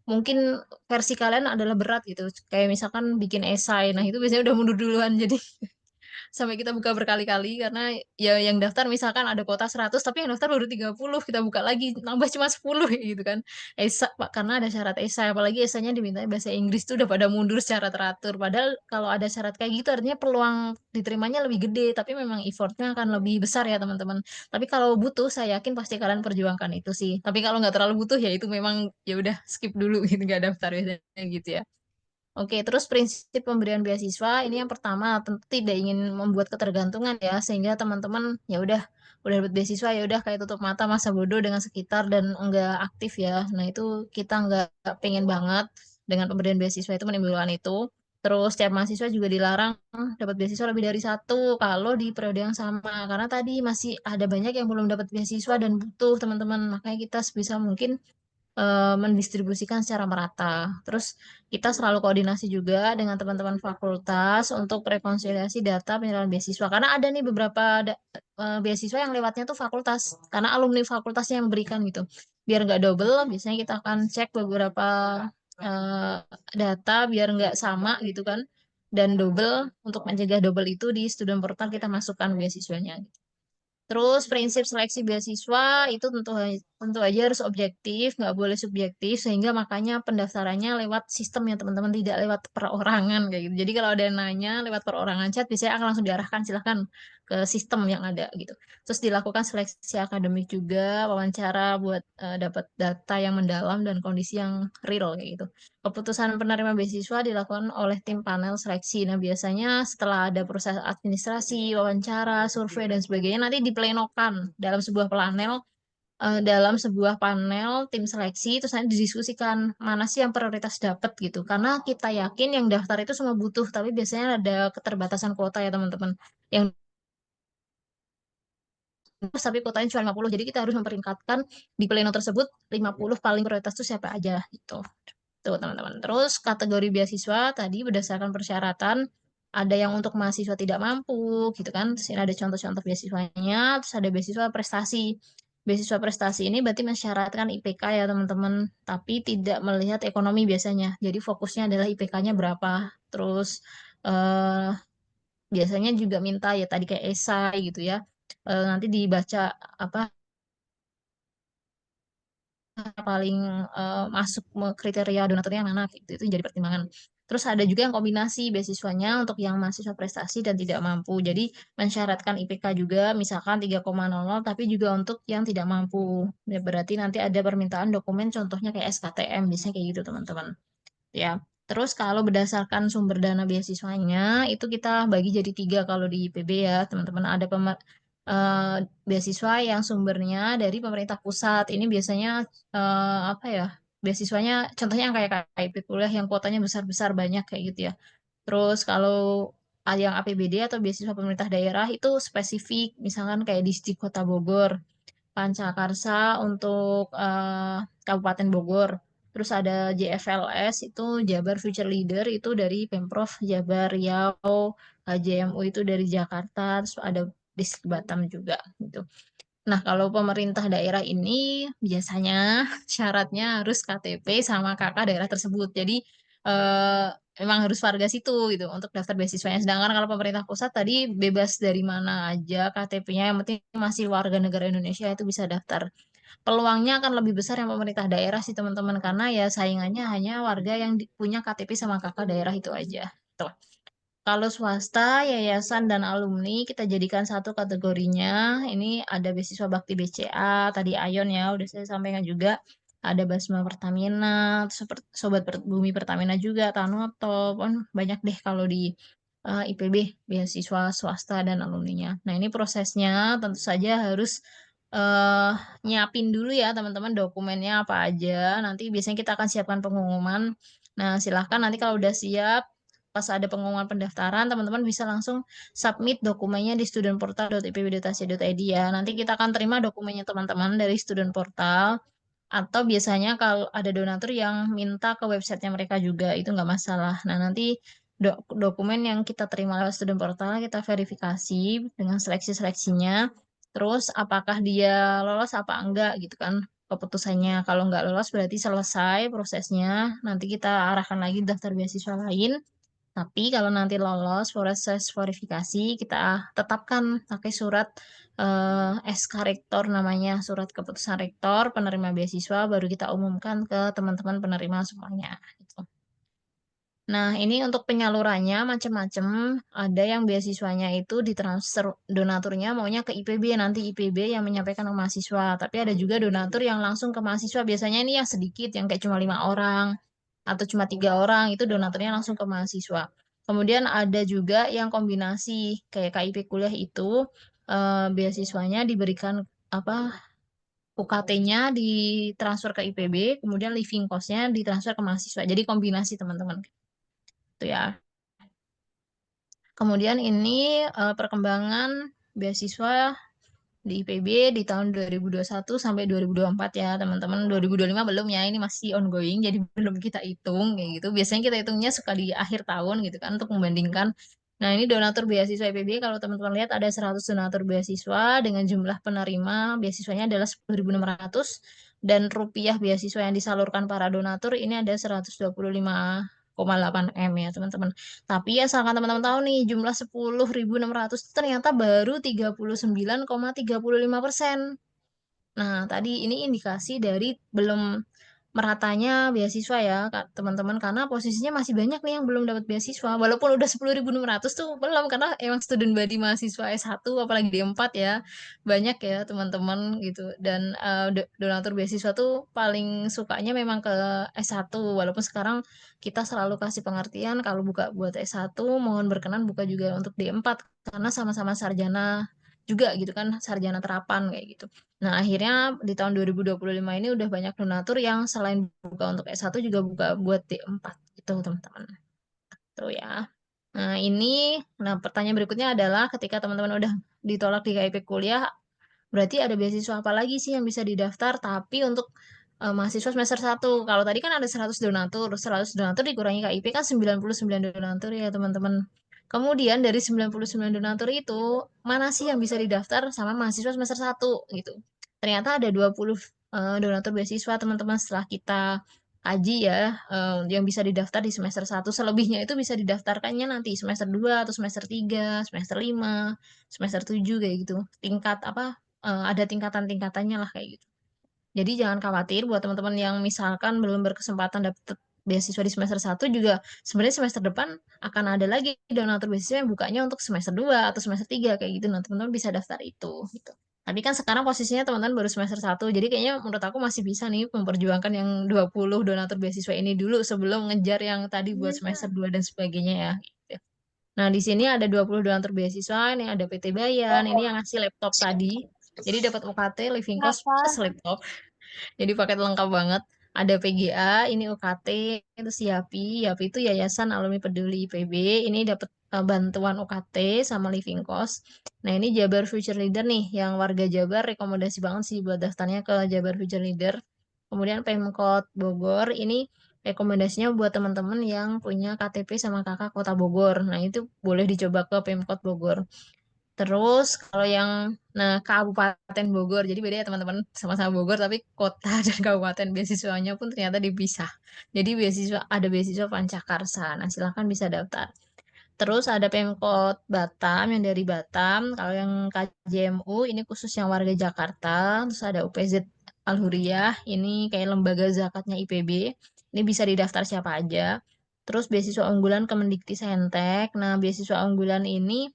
mungkin versi kalian adalah berat gitu, kayak misalkan bikin esai, nah itu biasanya udah mundur duluan. Jadi sampai kita buka berkali-kali karena ya yang daftar misalkan ada kuota 100 tapi yang daftar baru 30, kita buka lagi nambah cuma 10 gitu kan. Pak, karena ada syarat esai, apalagi esainya diminta bahasa Inggris tuh udah pada mundur secara teratur. Padahal kalau ada syarat kayak gitu artinya peluang diterimanya lebih gede, tapi memang effortnya akan lebih besar ya teman-teman. Tapi kalau butuh saya yakin pasti kalian perjuangkan itu sih. Tapi kalau nggak terlalu butuh ya itu memang ya udah skip dulu gitu, nggak daftar biasanya gitu ya. Oke, terus prinsip pemberian beasiswa ini yang pertama tentu tidak ingin membuat ketergantungan ya, sehingga teman-teman ya udah dapat beasiswa ya udah kayak tutup mata masa bodoh dengan sekitar dan enggak aktif ya. Nah, itu kita enggak pengen banget dengan pemberian beasiswa itu menimbulkan itu. Terus setiap mahasiswa juga dilarang dapat beasiswa lebih dari satu kalau di periode yang sama. Karena tadi masih ada banyak yang belum dapat beasiswa dan butuh teman-teman. Makanya kita sebisa mungkin mendistribusikan secara merata. Terus kita selalu koordinasi juga dengan teman-teman fakultas untuk rekonsiliasi data penyerahan beasiswa. Karena ada nih beberapa beasiswa yang lewatnya tuh fakultas, karena alumni fakultasnya yang berikan gitu. Biar nggak double, biasanya kita akan cek beberapa eh, data biar nggak sama gitu kan. Dan double, untuk mencegah double itu di student portal kita masukkan beasiswanya. Terus prinsip seleksi beasiswa itu tentu aja harus objektif, nggak boleh subjektif, sehingga makanya pendaftarannya lewat sistem ya teman-teman, tidak lewat perorangan kayak gitu. Jadi kalau ada yang nanya lewat perorangan chat, biasanya akan langsung diarahkan silahkan ke sistem yang ada gitu. Terus dilakukan seleksi akademik juga, wawancara buat dapat data yang mendalam dan kondisi yang real kayak gitu. Keputusan penerima beasiswa dilakukan oleh tim panel seleksi. Nah, biasanya setelah ada proses administrasi, wawancara, survei, dan sebagainya, nanti diplenokan dalam sebuah panel tim seleksi, terus nanti didiskusikan mana sih yang prioritas dapat gitu. Karena kita yakin yang daftar itu semua butuh, tapi biasanya ada keterbatasan kuota ya teman-teman. Yang tapi kuotanya cuma 50, jadi kita harus memperingkatkan di pleno tersebut 50 paling prioritas itu siapa aja gitu. Tuh, teman-teman. Terus kategori beasiswa tadi berdasarkan persyaratan, ada yang untuk mahasiswa tidak mampu, gitu kan. Terus ini ada contoh-contoh beasiswanya, terus ada beasiswa prestasi. Beasiswa prestasi ini berarti mensyaratkan IPK ya, teman-teman, tapi tidak melihat ekonomi biasanya. Jadi fokusnya adalah IPK-nya berapa. Terus eh, biasanya juga minta ya tadi kayak esai gitu ya. Nanti dibaca apa paling masuk kriteria donaturnya yang mana gitu, itu jadi pertimbangan. Terus ada juga yang kombinasi beasiswanya untuk yang mahasiswa prestasi dan tidak mampu. Jadi mensyaratkan IPK juga misalkan 3,00 tapi juga untuk yang tidak mampu. Ya, berarti nanti ada permintaan dokumen contohnya kayak SKTM biasanya kayak gitu teman-teman. Ya. Terus kalau berdasarkan sumber dana beasiswanya itu kita bagi jadi 3 kalau di IPB ya teman-teman. Ada eh, beasiswa yang sumbernya dari pemerintah pusat. Ini biasanya apa ya? Beasiswanya contohnya yang kayak KIP kuliah yang kuotanya besar-besar banyak kayak gitu ya. Terus kalau yang APBD atau beasiswa pemerintah daerah itu spesifik, misalkan kayak di Kota Bogor, Pancakarsa untuk Kabupaten Bogor. Terus ada JFLS itu Jabar Future Leader itu dari Pemprov Jabar Riau, JMU itu dari Jakarta, terus ada di Batam juga gitu. Nah, kalau pemerintah daerah ini biasanya syaratnya harus KTP sama KK daerah tersebut. Jadi memang harus warga situ gitu untuk daftar beasiswanya. Sedangkan kalau pemerintah pusat tadi bebas dari mana aja KTP-nya, yang penting masih warga negara Indonesia itu bisa daftar. peluangnya akan lebih besar yang pemerintah daerah sih teman-teman, karena ya saingannya hanya warga yang punya KTP sama KK daerah itu aja. Tuh. Kalau swasta, yayasan, dan alumni kita jadikan satu kategorinya. Ini ada beasiswa Bakti BCA, tadi Ayon ya, udah saya sampaikan juga. Ada Basma Pertamina, Bumi Pertamina juga, Tanoto, banyak deh kalau di IPB, beasiswa swasta dan alumninya. Nah ini prosesnya tentu saja harus eh, nyiapin dulu ya teman-teman dokumennya apa aja. Nanti biasanya kita akan siapkan pengumuman. Nah silahkan nanti kalau udah siap, pas ada pengumuman pendaftaran, teman-teman bisa langsung submit dokumennya di studentportal.ipb.ac.id ya. Nanti kita akan terima dokumennya teman-teman dari student portal, atau biasanya kalau ada donatur yang minta ke websitenya mereka juga, itu nggak masalah. Nah, nanti dokumen yang kita terima lewat student portal, kita verifikasi dengan seleksi-seleksinya, terus apakah dia lolos apa enggak gitu kan keputusannya. Kalau nggak lolos berarti selesai prosesnya, nanti kita arahkan lagi daftar beasiswa lain. Tapi kalau nanti lolos proses verifikasi, kita tetapkan pakai surat SK Rektor namanya, surat keputusan Rektor penerima beasiswa, baru kita umumkan ke teman-teman penerima semuanya. Gitu. Nah, ini untuk penyalurannya macam-macam. Ada yang beasiswanya itu ditransfer donaturnya maunya ke IPB, nanti IPB yang menyampaikan ke mahasiswa. Tapi ada juga donatur yang langsung ke mahasiswa. Biasanya ini yang sedikit, yang kayak cuma 5 orang atau cuma 3 orang, itu donaturnya langsung ke mahasiswa. Kemudian ada juga yang kombinasi, kayak KIP kuliah itu beasiswanya diberikan apa UKT-nya ditransfer ke IPB, kemudian living cost-nya ditransfer ke mahasiswa. Jadi kombinasi teman-teman. Itu ya. Kemudian ini perkembangan beasiswa di IPB di tahun 2021 sampai 2024 ya teman-teman. 2025 belum ya, ini masih ongoing, jadi belum kita hitung kayak gitu. Biasanya kita hitungnya suka di akhir tahun gitu kan untuk membandingkan. Nah ini donatur beasiswa IPB, kalau teman-teman lihat ada 100 donatur beasiswa dengan jumlah penerima beasiswanya adalah 10.600, dan rupiah beasiswa yang disalurkan para donatur ini ada 125,8 M ya teman-teman. Tapi ya asalkan teman-teman tahu nih, jumlah 10.600 ternyata baru 39,35%. Nah, tadi ini indikasi dari belum meratanya beasiswa ya, teman-teman, karena posisinya masih banyak nih yang belum dapat beasiswa. Walaupun udah 10.600 tuh belum, karena emang student body mahasiswa S1 apalagi D4 ya. Banyak ya, teman-teman gitu. Dan donatur beasiswa tuh paling sukanya memang ke S1, walaupun sekarang kita selalu kasih pengertian kalau buka buat S1 mohon berkenan buka juga untuk D4 karena sama-sama sarjana juga gitu kan, sarjana terapan kayak gitu. Nah, akhirnya di tahun 2025 ini udah banyak donatur yang selain buka untuk S1 juga buka buat D4 gitu, teman-teman. Tuh ya. Nah, pertanyaan berikutnya adalah ketika teman-teman udah ditolak di KIP kuliah, berarti ada beasiswa apa lagi sih yang bisa didaftar tapi untuk mahasiswa semester 1. Kalau tadi kan ada 100 donatur, 100 donatur dikurangi KIP kan 99 donatur ya, teman-teman. Kemudian dari 99 donatur itu, mana sih yang bisa didaftar sama mahasiswa semester 1 gitu. Ternyata ada 20 donatur beasiswa, teman-teman, setelah kita kaji ya, yang bisa didaftar di semester 1. Selebihnya itu bisa didaftarkannya nanti semester 2 atau semester 3, semester 5, semester 7 kayak gitu. Tingkat apa, ada tingkatan-tingkatannya lah kayak gitu. Jadi jangan khawatir buat teman-teman yang misalkan belum berkesempatan dapat beasiswa di semester 1 juga, sebenarnya semester depan akan ada lagi donatur beasiswa yang bukanya untuk semester 2 atau semester 3 kayak gitu. Nah, teman-teman bisa daftar itu gitu. Tapi kan sekarang posisinya teman-teman baru semester 1, jadi kayaknya menurut aku masih bisa nih memperjuangkan yang 20 donatur beasiswa ini dulu sebelum ngejar yang tadi buat semester 2 dan sebagainya ya. Gitu. Nah, di sini ada 20 donatur beasiswa, ini ada PT Bayan, ini yang ngasih laptop tadi. Jadi dapat UKT, living cost plus laptop. Jadi paket lengkap banget. Ada PGA, ini UKT, terus YAPI. YAPI itu Yayasan Alumni Peduli IPB. Ini dapat bantuan UKT sama living cost. Nah, ini Jabar Future Leader nih, yang warga Jabar rekomendasi banget sih buat daftarnya ke Jabar Future Leader. Kemudian Pemkot Bogor, ini rekomendasinya buat teman-teman yang punya KTP sama kakak Kota Bogor. Nah, itu boleh dicoba ke Pemkot Bogor. Terus kalau yang Kabupaten Bogor, jadi beda ya teman-teman, sama-sama Bogor tapi kota dan kabupaten beasiswanya pun ternyata dipisah. Jadi ada beasiswa Pancakarsa. Nah, silakan bisa daftar. Terus ada Pemkot Batam yang dari Batam. Kalau yang KJMU ini khusus yang warga Jakarta. Terus ada UPZ Al-Huriyah, ini kayak lembaga zakatnya IPB. Ini bisa didaftar siapa aja. Terus beasiswa unggulan Kemendikti-Saintek. Nah, beasiswa unggulan ini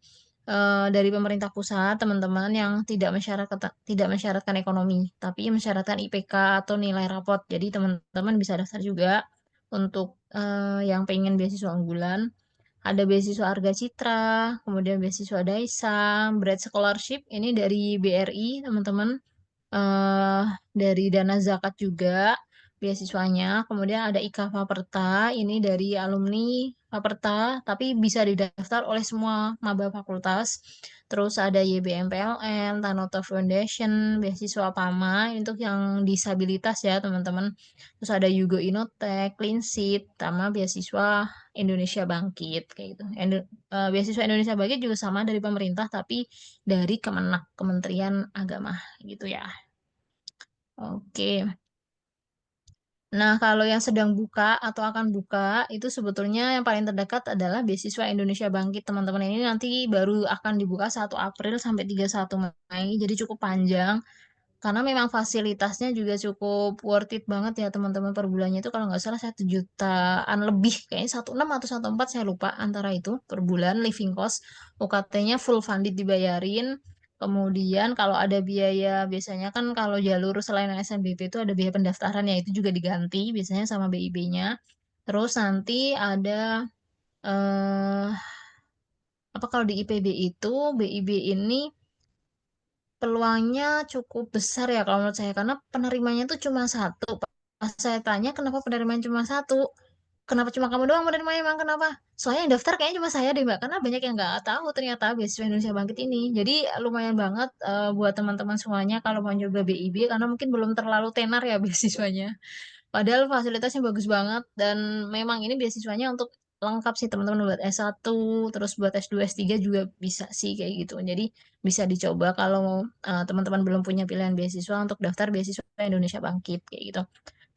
dari pemerintah pusat, teman-teman, yang tidak mensyaratkan ekonomi, tapi mensyaratkan IPK atau nilai rapot. Jadi teman-teman bisa daftar juga untuk yang pengen beasiswa unggulan. Ada beasiswa Arga Citra, kemudian beasiswa Daisam, Bright Scholarship ini dari BRI, teman-teman. eh dari dana zakat juga beasiswanya. Kemudian ada IKA Faperta, ini dari alumni Faperta, tapi bisa didaftar oleh semua maba fakultas. Terus ada YBM PLN, Tanota Foundation, beasiswa PAMA, ini untuk yang disabilitas ya teman-teman. Terus ada Yugo Inotek, Cleanseat, sama beasiswa Indonesia Bangkit, kayak gitu. Beasiswa Indonesia Bangkit juga sama dari pemerintah, tapi dari Kemenak, Kementerian Agama, gitu ya. Oke. Nah, kalau yang sedang buka atau akan buka, itu sebetulnya yang paling terdekat adalah beasiswa Indonesia Bangkit. Teman-teman ini nanti baru akan dibuka 1 April sampai 31 Mei, jadi cukup panjang. Karena memang fasilitasnya juga cukup worth it banget ya teman-teman, per bulannya itu kalau nggak salah 1 jutaan lebih, kayaknya 16 atau 14 saya lupa antara itu per bulan living cost. UKT-nya full funded dibayarin. Kemudian kalau ada biaya, biasanya kan kalau jalur selain SNBP itu ada biaya pendaftaran ya, itu juga diganti biasanya sama BIB-nya. Terus nanti ada eh apa kalau di IPB itu BIB ini peluangnya cukup besar ya kalau menurut saya, karena penerimanya tuh cuma satu. Pas saya tanya kenapa penerimanya cuma satu, kenapa cuma kamu doang menerimanya, emang kenapa? Soalnya yang daftar kayaknya cuma saya deh Mbak, karena banyak yang nggak tahu ternyata beasiswa Indonesia Bangkit ini. Jadi lumayan banget buat teman-teman semuanya kalau mau nyoba BIB, karena mungkin belum terlalu tenar ya beasiswanya. Padahal fasilitasnya bagus banget, dan memang ini beasiswanya untuk lengkap sih teman-teman, buat S1, terus buat S2, S3 juga bisa sih kayak gitu. Jadi bisa dicoba kalau teman-teman belum punya pilihan beasiswa untuk daftar beasiswa Indonesia Bangkit kayak gitu.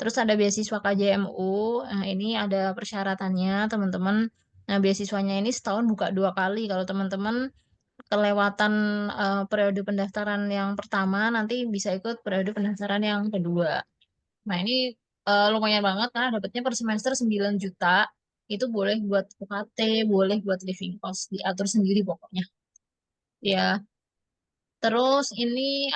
Terus ada beasiswa KJMU, nah ini ada persyaratannya teman-teman. Nah, beasiswanya ini setahun buka 2 kali. Kalau teman-teman kelewatan periode pendaftaran yang pertama, nanti bisa ikut periode pendaftaran yang kedua. Nah, ini lumayan banget karena dapatnya per semester 9 juta. Itu boleh buat UKT, boleh buat living cost, diatur sendiri pokoknya. Ya, terus ini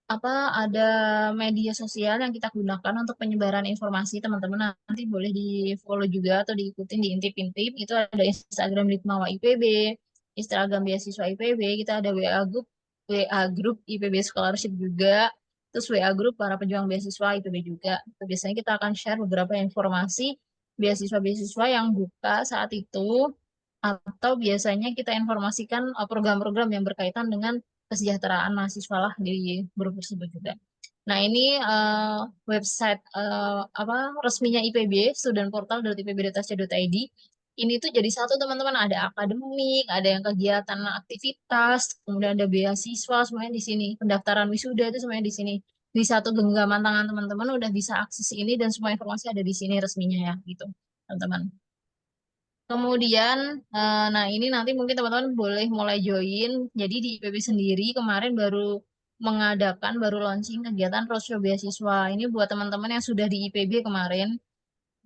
apa ada media sosial yang kita gunakan untuk penyebaran informasi, teman-teman nanti boleh di follow juga atau diikutin di intip-intip. Itu ada Instagram Litmawa IPB, Instagram beasiswa IPB, kita ada WA group IPB Scholarship juga, terus WA group para pejuang beasiswa IPB juga. Itu biasanya kita akan share beberapa informasi beasiswa-beasiswa yang buka saat itu, atau biasanya kita informasikan program-program yang berkaitan dengan kesejahteraan mahasiswa lah di grup tersebut juga. Nah, ini website apa resminya IPB, studentportal.ipb.ac.id. Ini tuh jadi satu teman-teman, ada akademik, ada yang kegiatan aktivitas, kemudian ada beasiswa, semuanya di sini. Pendaftaran wisuda itu semuanya di sini. Di satu genggaman tangan teman-teman udah bisa akses ini, dan semua informasi ada di sini resminya ya, gitu, teman-teman. Kemudian, nah ini nanti mungkin teman-teman boleh mulai join. Jadi di IPB sendiri kemarin baru launching kegiatan roadshow beasiswa. Ini buat teman-teman yang sudah di IPB kemarin,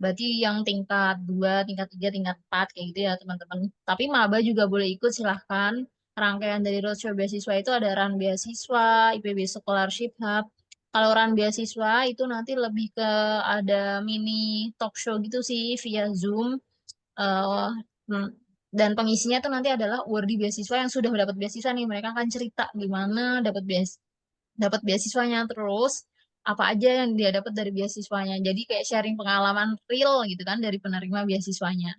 berarti yang tingkat 2, tingkat 3, tingkat 4, kayak gitu ya teman-teman. Tapi maba juga boleh ikut, silahkan. Rangkaian dari roadshow beasiswa itu ada Run Beasiswa, IPB Scholarship Hub. Kalau Run Beasiswa itu nanti lebih ke ada mini talk show gitu sih via Zoom. eh, hmm, dan pengisinya tuh nanti adalah awardee beasiswa yang sudah mendapat beasiswa nih. Mereka akan cerita gimana dapat beasiswanya, terus apa aja yang dia dapat dari beasiswanya. Jadi kayak sharing pengalaman real gitu kan dari penerima beasiswanya.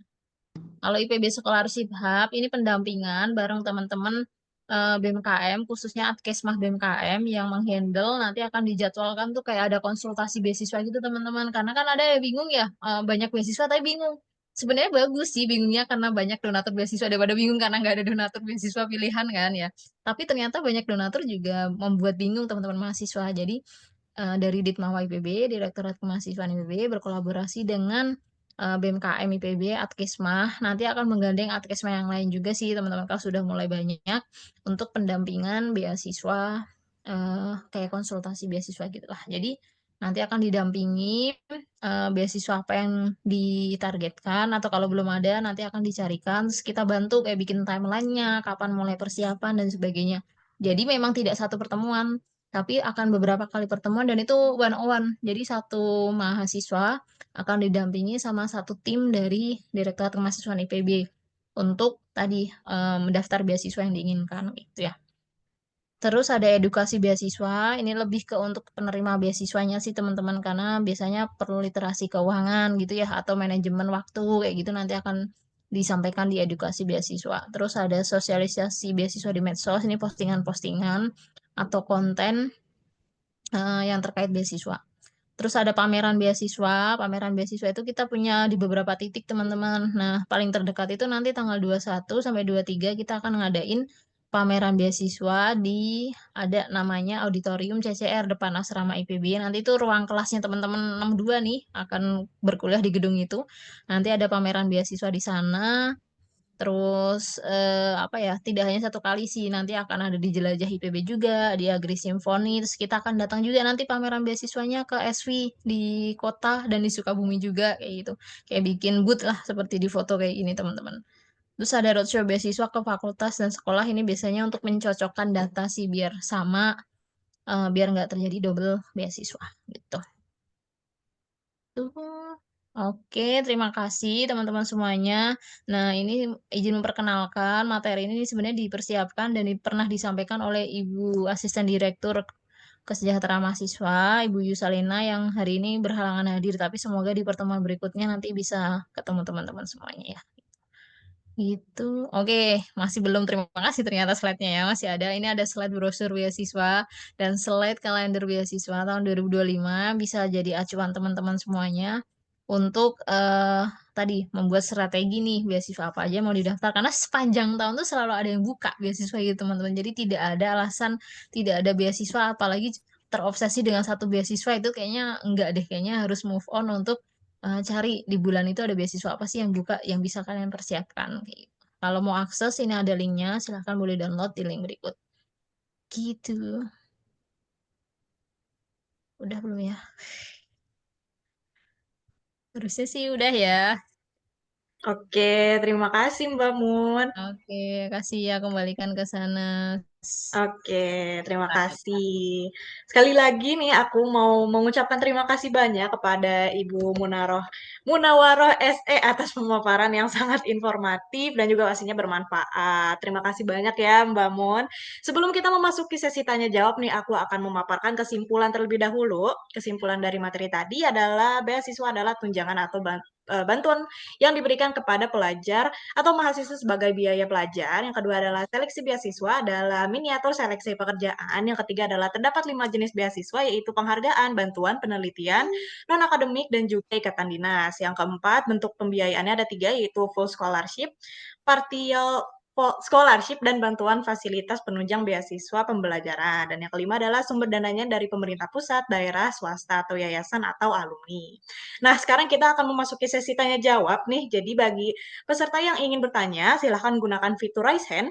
Kalau IPB Scholarship Hub ini pendampingan bareng teman-teman BMKM, khususnya Adkesmah BMKM yang menghandle, nanti akan dijadwalkan tuh kayak ada konsultasi beasiswa gitu teman-teman. Karena kan ada yang bingung ya, banyak beasiswa tapi bingung. Sebenarnya bagus sih bingungnya, karena banyak donatur beasiswa daripada bingung karena nggak ada donatur beasiswa pilihan kan ya. Tapi ternyata banyak donatur juga membuat bingung teman-teman mahasiswa. Jadi dari Ditmawa IPB, Direktorat Kemahasiswaan IPB berkolaborasi dengan BMKM IPB, Adkesmah, nanti akan menggandeng Adkesmah yang lain juga sih teman-teman, kalau sudah mulai banyak untuk pendampingan beasiswa kayak konsultasi beasiswa gitulah. Jadi nanti akan didampingi beasiswa apa yang ditargetkan atau kalau belum ada nanti akan dicarikan terus kita bantu kayak bikin timelinenya, kapan mulai persiapan dan sebagainya. Jadi memang tidak satu pertemuan, tapi akan beberapa kali pertemuan dan itu one on one. Jadi satu mahasiswa akan didampingi sama satu tim dari Direktorat Kemahasiswaan IPB untuk tadi mendaftar beasiswa yang diinginkan gitu ya. Terus ada edukasi beasiswa, ini lebih ke untuk penerima beasiswanya sih teman-teman, karena biasanya perlu literasi keuangan gitu ya, atau manajemen waktu, kayak gitu nanti akan disampaikan di edukasi beasiswa. Terus ada sosialisasi beasiswa di medsos, ini postingan-postingan atau konten yang terkait beasiswa. Terus ada pameran beasiswa itu kita punya di beberapa titik teman-teman. Nah, paling terdekat itu nanti tanggal 21 sampai 23 kita akan ngadain pameran beasiswa di ada namanya Auditorium CCR depan Asrama IPB. Nanti itu ruang kelasnya teman-teman 62 nih akan berkuliah di gedung itu. Nanti ada pameran beasiswa di sana. Terus apa ya? Tidak hanya satu kali sih, nanti akan ada di Jelajah IPB juga, di Agri Simfoni. Terus kita akan datang juga nanti pameran beasiswanya ke SV di kota dan di Sukabumi juga kayak gitu. Kayak bikin booth lah seperti di foto kayak ini teman-teman. Terus ada roadshow beasiswa ke fakultas dan sekolah ini biasanya untuk mencocokkan data sih biar sama, biar nggak terjadi double beasiswa gitu. Tuh. Oke, terima kasih teman-teman semuanya. Nah, ini izin memperkenalkan materi ini sebenarnya dipersiapkan dan pernah disampaikan oleh Ibu Asisten Direktur Kesejahteraan Mahasiswa, Ibu Yusalina yang hari ini berhalangan hadir, tapi semoga di pertemuan berikutnya nanti bisa ketemu teman-teman semuanya ya. Gitu. Oke, masih belum terima kasih ternyata slide-nya ya. Masih ada. Ini ada slide brosur beasiswa dan slide kalender beasiswa tahun 2025 bisa jadi acuan teman-teman semuanya untuk tadi membuat strategi nih beasiswa apa aja mau didaftar karena sepanjang tahun tuh selalu ada yang buka beasiswa gitu teman-teman. Jadi tidak ada alasan tidak ada beasiswa apalagi terobsesi dengan satu beasiswa itu kayaknya enggak deh kayaknya harus move on untuk cari di bulan itu ada beasiswa apa sih yang buka yang bisa kalian persiapkan. Gitu. Kalau mau akses ini ada linknya, silahkan boleh download di link berikut. Gitu. Udah belum ya? Harusnya sih udah ya. Oke, terima kasih Mbak Mun. Oke, kasih ya kembalikan ke sana. Oke, terima kasih. Sekali lagi nih aku mau mengucapkan terima kasih banyak kepada Ibu Munawaroh SE atas pemaparan yang sangat informatif dan juga pastinya bermanfaat. Terima kasih banyak ya Mbak Mun. Sebelum kita memasuki sesi tanya jawab nih, aku akan memaparkan kesimpulan terlebih dahulu. Kesimpulan dari materi tadi adalah beasiswa adalah tunjangan atau bantuan yang diberikan kepada pelajar atau mahasiswa sebagai biaya pelajar. Yang kedua adalah seleksi beasiswa adalah miniatur seleksi pekerjaan. Yang ketiga adalah terdapat 5 jenis beasiswa yaitu penghargaan, bantuan, penelitian, non-akademik, dan juga ikatan dinas. Yang keempat, bentuk pembiayaannya ada 3 yaitu full scholarship, partial scholarship, dan bantuan fasilitas penunjang beasiswa pembelajaran. Dan yang kelima adalah sumber dananya dari pemerintah pusat, daerah, swasta, atau yayasan, atau alumni. Nah, sekarang kita akan memasuki sesi tanya jawab nih. Jadi bagi peserta yang ingin bertanya, silahkan gunakan fitur raise hand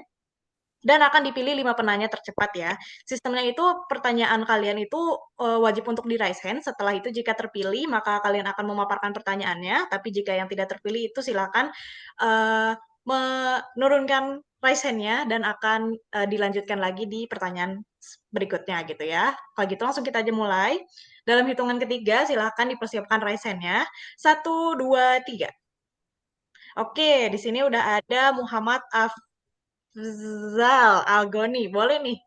dan akan dipilih 5 penanya tercepat ya. Sistemnya itu pertanyaan kalian itu wajib untuk di raise hand. Setelah itu jika terpilih maka kalian akan memaparkan pertanyaannya. Tapi jika yang tidak terpilih itu silahkan menurunkan raise hand-nya dan akan dilanjutkan lagi di pertanyaan berikutnya gitu ya. Kalau gitu langsung kita aja mulai. Dalam hitungan ketiga, silahkan dipersiapkan raise hand-nya. 1, 2, 3. Oke, di sini udah ada Muhammad Afzal Algoni. Boleh nih.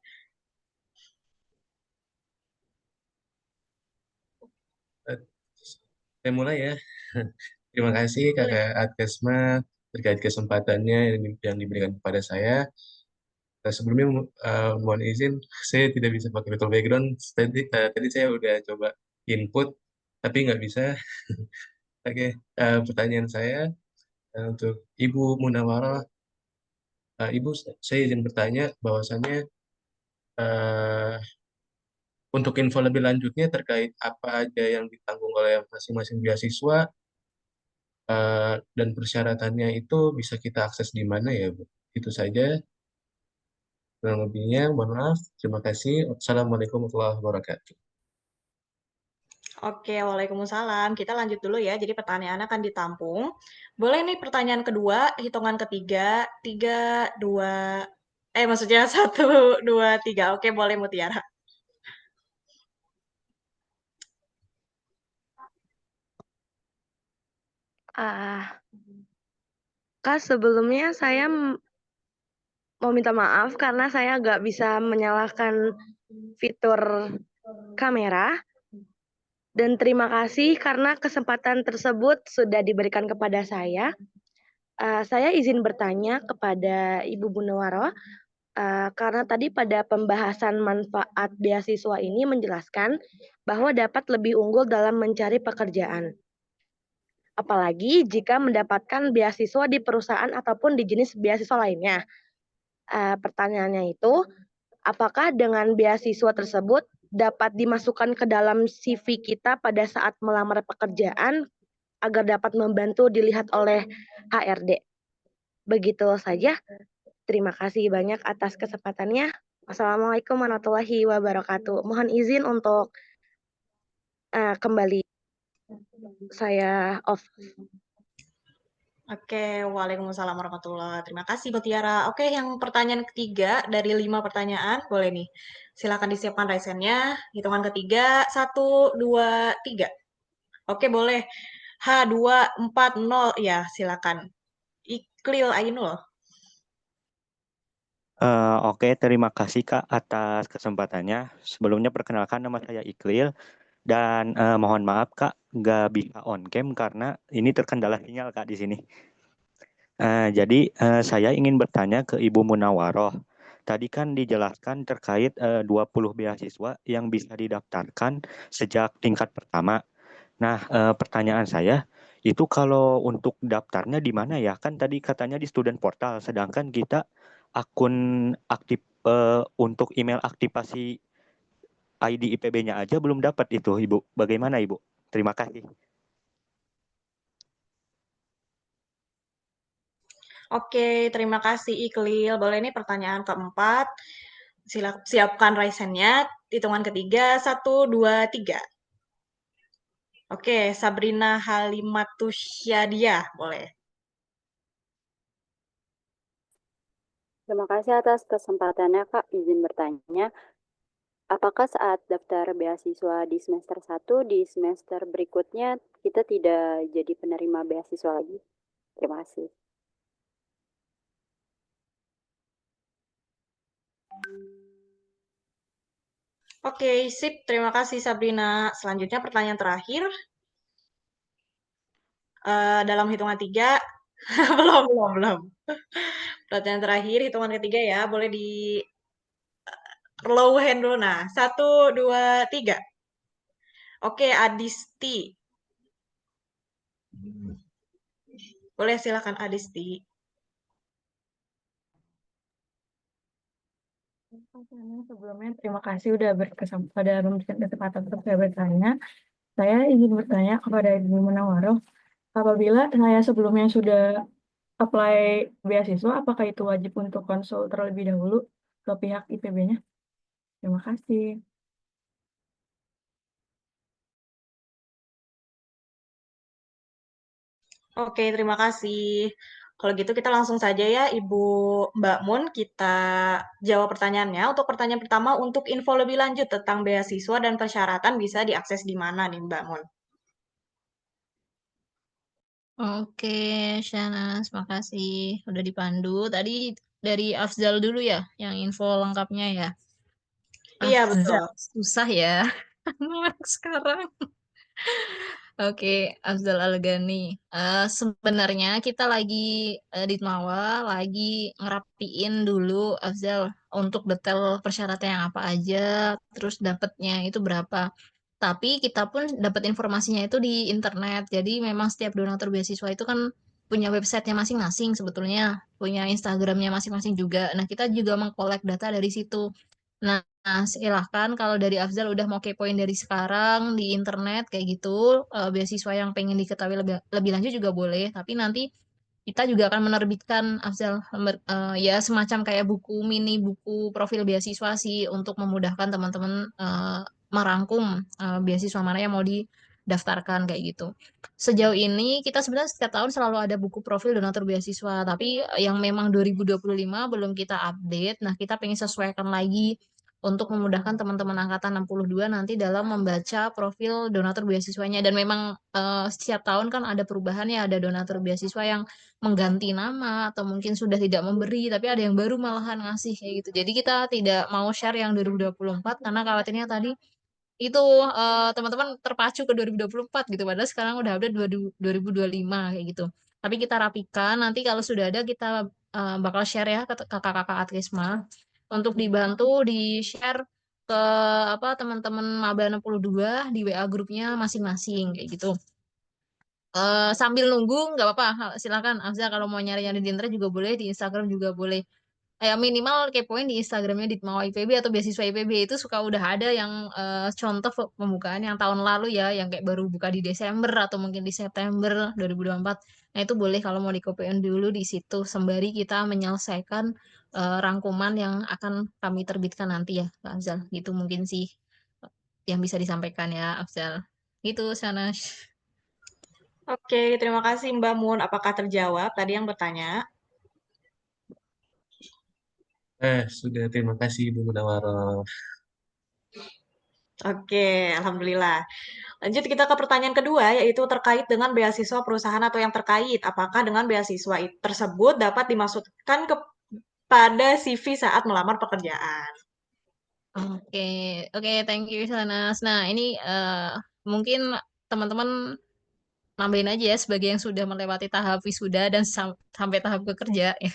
Saya mulai ya. Terima kasih Kakak Atkesma terkait kesempatannya yang diberikan kepada saya. Sebelumnya mohon izin, saya tidak bisa pakai virtual background. Tadi saya udah coba input, tapi nggak bisa. Oke, pertanyaan saya untuk Ibu Munawarah. Ibu, saya izin bertanya bahwasannya untuk info lebih lanjutnya terkait apa aja yang ditanggung oleh masing-masing beasiswa dan persyaratannya itu bisa kita akses di mana ya, Bu? Itu saja. Kurang lebihnya, mohon maaf. Terima kasih. Assalamualaikum warahmatullahi wabarakatuh. Oke, waalaikumsalam. Kita lanjut dulu ya. Jadi pertanyaannya akan ditampung. Boleh nih pertanyaan kedua, hitungan ketiga, tiga, dua, maksudnya satu, dua, tiga. Oke, boleh Mutiara. Kak, sebelumnya saya mau minta maaf karena saya nggak bisa menyalakan fitur kamera. Dan terima kasih karena kesempatan tersebut sudah diberikan kepada saya. Saya izin bertanya kepada Ibu Munawwaroh, karena tadi pada pembahasan manfaat beasiswa ini menjelaskan bahwa dapat lebih unggul dalam mencari pekerjaan. Apalagi jika mendapatkan beasiswa di perusahaan ataupun di jenis beasiswa lainnya. Pertanyaannya itu, apakah dengan beasiswa tersebut dapat dimasukkan ke dalam CV kita pada saat melamar pekerjaan agar dapat membantu dilihat oleh HRD? Begitu saja. Terima kasih banyak atas kesempatannya. Wassalamualaikum warahmatullahi wabarakatuh. Mohon izin untuk kembali saya off. Oke, waalaikumsalam warahmatullahi. Terima kasih Mutiara. Oke, yang pertanyaan ketiga dari 5 pertanyaan, boleh nih. Silakan disiapkan raisennya. Hitungan ketiga, 1, 2, 3. Oke, boleh. H240, ya silakan. Iqlil Ainul. Oke, terima kasih Kak atas kesempatannya. Sebelumnya perkenalkan nama saya Iqlil dan mohon maaf Kak nggak bisa on cam karena ini terkendala sinyal Kak di sini. Jadi saya ingin bertanya ke Ibu Munawwaroh. Tadi kan dijelaskan terkait 20 beasiswa yang bisa didaftarkan sejak tingkat pertama. Nah, pertanyaan saya itu kalau untuk daftarnya di mana ya? Kan tadi katanya di student portal, sedangkan kita akun aktif untuk email aktivasi ID IPB-nya aja belum dapat itu, Ibu. Bagaimana, Ibu? Terima kasih. Oke, terima kasih Iqlil. Boleh nih pertanyaan keempat. Siapkan raisennya. Hitungan ketiga, 1, 2, 3. Oke, Sabrina Halimatusyadia, boleh. Terima kasih atas kesempatannya, Kak. Izin bertanya, apakah saat daftar beasiswa di semester 1, di semester berikutnya kita tidak jadi penerima beasiswa lagi? Terima kasih. Oke, sip. Terima kasih Sabrina. Selanjutnya pertanyaan terakhir. Dalam hitungan 3. belum. Pertanyaan terakhir, hitungan ketiga ya. Boleh di low hand dulu. Nah, 1, 2, 3. Oke, Adisti. Boleh silakan Adisti. Sebelumnya terima kasih udah pada memberikan kesempatan untuk saya bertanya. Saya ingin bertanya kepada Ibu Munawwaroh, apabila saya sebelumnya sudah apply beasiswa, apakah itu wajib untuk konsul terlebih dahulu ke pihak IPB-nya? Terima kasih. Oke, terima kasih. Kalau gitu kita langsung saja ya, Ibu Mbak Mun, kita jawab pertanyaannya. Untuk pertanyaan pertama, untuk info lebih lanjut tentang beasiswa dan persyaratan bisa diakses di mana nih Mbak Mun? Oke, Shanas, makasih udah dipandu. Tadi dari Afzal dulu ya, yang info lengkapnya ya. Iya, betul. Susah ya. Sekarang. Oke, Afzal Al-Ghani. Sebenarnya kita lagi di Tmawa lagi ngerapiin dulu Afzal untuk detail persyaratan yang apa aja, terus dapatnya itu berapa. Tapi kita pun dapat informasinya itu di internet. Jadi memang setiap donatur beasiswa itu kan punya websitenya masing-masing sebetulnya, punya Instagramnya masing-masing juga. Nah, kita juga mengkolek data dari situ. Nah, silahkan kalau dari Afzal udah mau kepoin dari sekarang di internet kayak gitu, beasiswa yang pengen diketahui lebih lanjut juga boleh. Tapi nanti kita juga akan menerbitkan Afzal ya semacam kayak buku mini buku profil beasiswa sih untuk memudahkan teman-teman merangkum beasiswa mana yang mau didaftarkan kayak gitu. Sejauh ini kita sebenarnya setiap tahun selalu ada buku profil donatur beasiswa, tapi yang memang 2025 belum kita update. Nah, kita pengen sesuaikan lagi untuk memudahkan teman-teman angkatan 62 nanti dalam membaca profil donatur beasiswanya. Dan memang setiap tahun kan ada perubahan ya, ada donatur beasiswa yang mengganti nama atau mungkin sudah tidak memberi, tapi ada yang baru malahan ngasih kayak gitu. Jadi kita tidak mau share yang 2024 karena khawatirnya tadi itu teman-teman terpacu ke 2024 gitu, padahal sekarang udah update 2025 kayak gitu. Tapi kita rapikan, nanti kalau sudah ada kita bakal share ya ke kakak-kakak Atkesma untuk dibantu di-share ke apa teman-teman Maba 62 di WA grupnya masing-masing kayak gitu. Sambil nunggu nggak apa-apa, silakan Afza kalau mau nyari yang di Dintra juga boleh, di Instagram juga boleh. Ya minimal kepoin di Instagramnya Ditmawa IPB atau beasiswa IPB itu suka udah ada yang contoh pembukaan yang tahun lalu ya, yang kayak baru buka di Desember atau mungkin di September 2024. Nah itu boleh kalau mau dikopiin dulu di situ sembari kita menyelesaikan rangkuman yang akan kami terbitkan nanti ya, Kak Afzal. Gitu mungkin sih yang bisa disampaikan ya, Afzal. Gitu, Sanas. Oke, terima kasih Mbak Mun. Apakah terjawab tadi yang bertanya? Sudah, terima kasih Ibu Munawaroh. Oke, alhamdulillah. Lanjut kita ke pertanyaan kedua, yaitu terkait dengan beasiswa perusahaan atau yang terkait. Apakah dengan beasiswa tersebut dapat dimasukkan kepada CV saat melamar pekerjaan? Oke, oke, thank you Sanas. Nah, ini mungkin teman-teman nambahin aja ya sebagai yang sudah melewati tahap wisuda dan sampai tahap bekerja ya.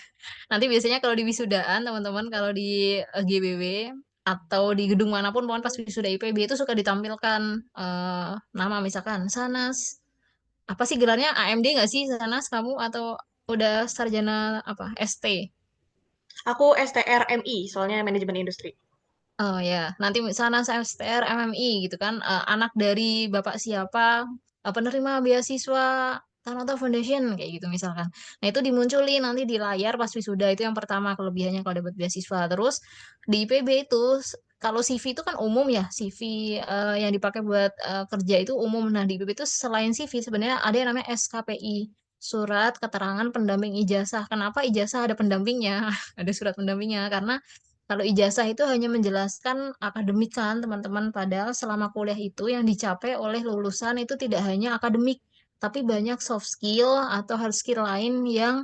Nanti biasanya kalau di wisudaan teman-teman kalau di GBW atau di gedung manapun pokoknya pas wisuda IPB itu suka ditampilkan nama misalkan Sanas. Apa sih gelarnya AMD nggak sih Sanas kamu atau udah sarjana apa ST? Aku STRMI, soalnya manajemen industri. Oh ya, nanti Sanas STR MMI gitu kan, anak dari bapak siapa, penerima beasiswa Tanoto Foundation kayak gitu misalkan. Nah itu dimunculin nanti di layar pas wisuda itu yang pertama kelebihannya kalau dapat beasiswa. Terus di IPB itu kalau CV itu kan umum ya, CV yang dipakai buat kerja itu umum. Nah di IPB itu selain CV sebenarnya ada yang namanya SKPI. Surat keterangan pendamping ijazah. Kenapa ijazah ada pendampingnya? Ada surat pendampingnya karena kalau ijazah itu hanya menjelaskan akademik kan teman-teman, padahal selama kuliah itu yang dicapai oleh lulusan itu tidak hanya akademik, tapi banyak soft skill atau hard skill lain yang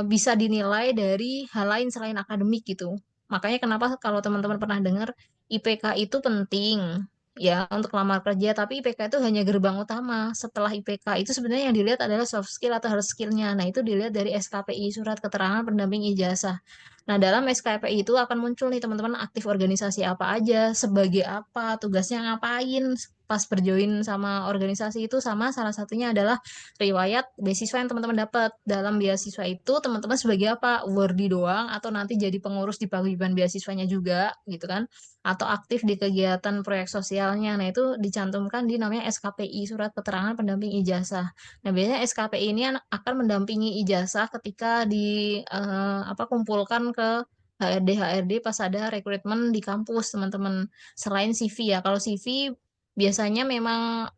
bisa dinilai dari hal lain selain akademik gitu. Makanya kenapa kalau teman-teman pernah dengar IPK itu penting ya untuk lamar kerja, tapi IPK itu hanya gerbang utama. Setelah IPK itu sebenarnya yang dilihat adalah soft skill atau hard skillnya. Nah itu dilihat dari SKPI, surat keterangan pendamping ijazah. Nah, dalam SKPI itu akan muncul nih teman-teman aktif organisasi apa aja, sebagai apa, tugasnya ngapain pas berjoin sama organisasi itu, sama salah satunya adalah riwayat beasiswa yang teman-teman dapat. Dalam beasiswa itu teman-teman sebagai apa? Wordy doang atau nanti jadi pengurus di paguyuban beasiswanya juga gitu kan? Atau aktif di kegiatan proyek sosialnya. Nah, itu dicantumkan di namanya SKPI, surat keterangan pendamping ijazah. Nah, biasanya SKPI ini akan mendampingi ijazah ketika kumpulkan ke HRD pas ada rekrutmen di kampus, teman-teman. Selain CV ya. Kalau CV biasanya memang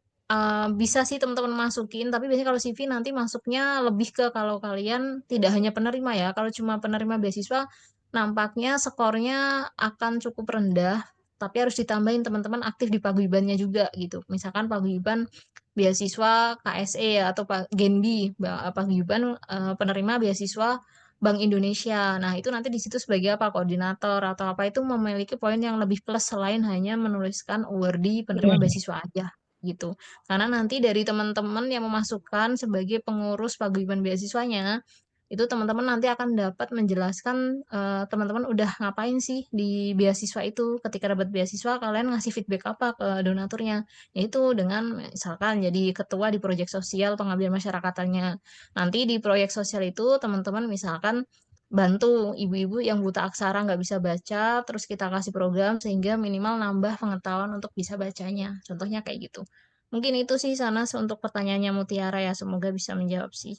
bisa sih teman-teman masukin, tapi biasanya kalau CV nanti masuknya lebih ke kalau kalian tidak hanya penerima ya. Kalau cuma penerima beasiswa nampaknya skornya akan cukup rendah, tapi harus ditambahin teman-teman aktif di paguyubannya juga gitu. Misalkan paguyuban beasiswa KSE ya atau Genbi, paguyuban penerima beasiswa Bank Indonesia. Nah, itu nanti di situ sebagai apa koordinator atau apa itu memiliki poin yang lebih plus selain hanya menuliskan wordy penerima beasiswa aja gitu. Karena nanti dari teman-teman yang memasukkan sebagai pengurus paguyuban beasiswanya itu teman-teman nanti akan dapat menjelaskan teman-teman udah ngapain sih di beasiswa itu. Ketika dapat beasiswa kalian ngasih feedback apa ke donaturnya, yaitu dengan misalkan jadi ketua di proyek sosial pengabdian masyarakatannya. Nanti di proyek sosial itu teman-teman misalkan bantu ibu-ibu yang buta aksara nggak bisa baca, terus kita kasih program sehingga minimal nambah pengetahuan untuk bisa bacanya. Contohnya kayak gitu. Mungkin itu sih Sanas untuk pertanyaannya Mutiara ya, semoga bisa menjawab sih.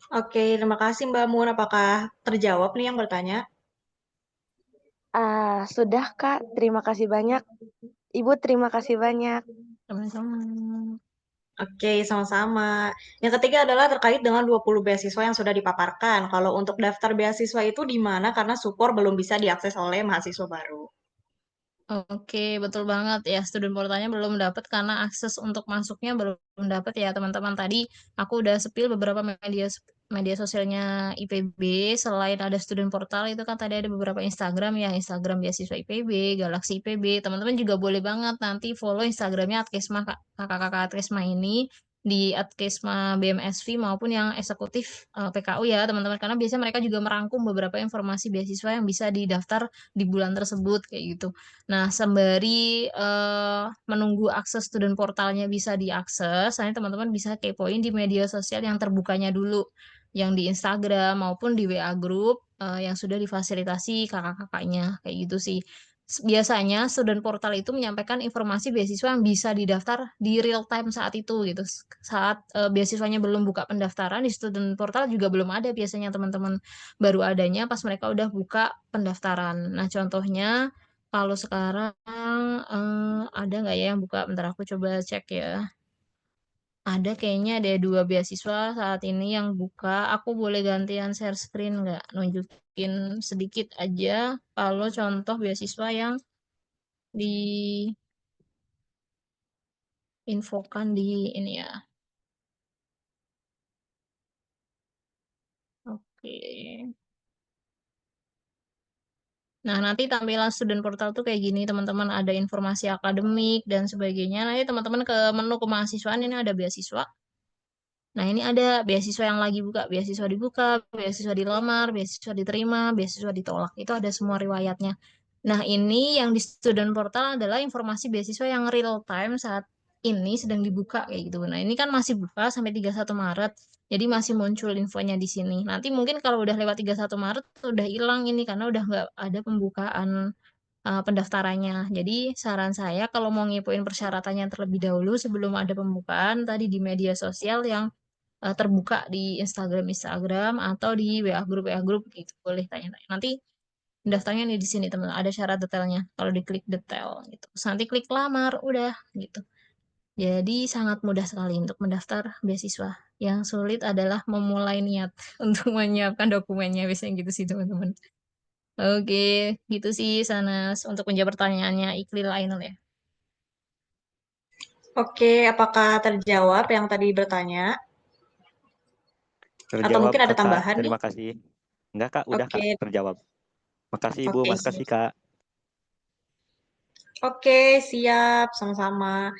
Oke, terima kasih Mbak Mun. Apakah terjawab nih yang bertanya? Sudah Kak, terima kasih banyak. Ibu terima kasih banyak. Sama-sama. Oke, sama-sama. Yang ketiga adalah terkait dengan 20 beasiswa yang sudah dipaparkan. Kalau untuk daftar beasiswa itu di mana karena Supor belum bisa diakses oleh mahasiswa baru. Oke, betul banget ya. Student portalnya belum dapat karena akses untuk masuknya belum dapat ya teman-teman. Tadi aku udah spill beberapa media sosialnya IPB. Selain ada student portal itu kan tadi ada beberapa Instagram ya, Instagram beasiswa IPB, Galaxy IPB. Teman-teman juga boleh banget nanti follow Instagramnya Atkesma kakak-kakak Atkesma ini di Atkesma BMSV maupun yang eksekutif PKU ya teman-teman. Karena biasanya mereka juga merangkum beberapa informasi beasiswa yang bisa didaftar di bulan tersebut kayak gitu. Nah, sembari menunggu akses student portalnya bisa diakses, nanti teman-teman bisa kepoin di media sosial yang terbukanya dulu, yang di Instagram maupun di WA group yang sudah difasilitasi kakak-kakaknya, kayak gitu sih. Biasanya student portal itu menyampaikan informasi beasiswa yang bisa didaftar di real time saat itu gitu. Saat beasiswanya belum buka pendaftaran di student portal juga belum ada biasanya teman-teman. Baru adanya pas mereka udah buka pendaftaran. Nah, contohnya kalau sekarang ada nggak ya yang buka? Bentar aku coba cek ya. Ada kayaknya ada 2 beasiswa saat ini yang buka. Aku boleh gantian share screen nggak? Nunjukin sedikit aja kalau contoh beasiswa yang diinfokan di ini ya. Oke. Nah, nanti tampilan student portal tuh kayak gini, teman-teman. Ada informasi akademik dan sebagainya. Nanti teman-teman ke menu kemahasiswaan ini ada beasiswa. Nah, ini ada beasiswa yang lagi buka, beasiswa dibuka, beasiswa dilamar, beasiswa diterima, beasiswa ditolak. Itu ada semua riwayatnya. Nah, ini yang di student portal adalah informasi beasiswa yang real time saat ini sedang dibuka kayak gitu. Nah, ini kan masih buka sampai 31 Maret. Jadi masih muncul infonya di sini. Nanti mungkin kalau udah lewat 31 Maret udah hilang ini karena udah nggak ada pembukaan pendaftarannya. Jadi saran saya kalau mau ngipuin persyaratannya terlebih dahulu sebelum ada pembukaan tadi di media sosial yang terbuka di Instagram atau di WA grup gitu boleh tanya-tanya nanti daftarnya nih di sini teman ada syarat detailnya kalau diklik detail gitu terus nanti klik lamar udah gitu jadi sangat mudah sekali untuk mendaftar beasiswa yang sulit adalah memulai niat untuk menyiapkan dokumennya biasanya gitu sih teman-teman oke gitu sih Sanas untuk menjawab pertanyaannya Iqlil Ainul ya. Oke, apakah terjawab yang tadi bertanya? Atau Terjawab mungkin ada Kakak, tambahan nih? terima kasih. Enggak Kak, udah Kak, Oke, terjawab. Makasih Ibu, oke, makasih Kak. oke, siap, sama-sama.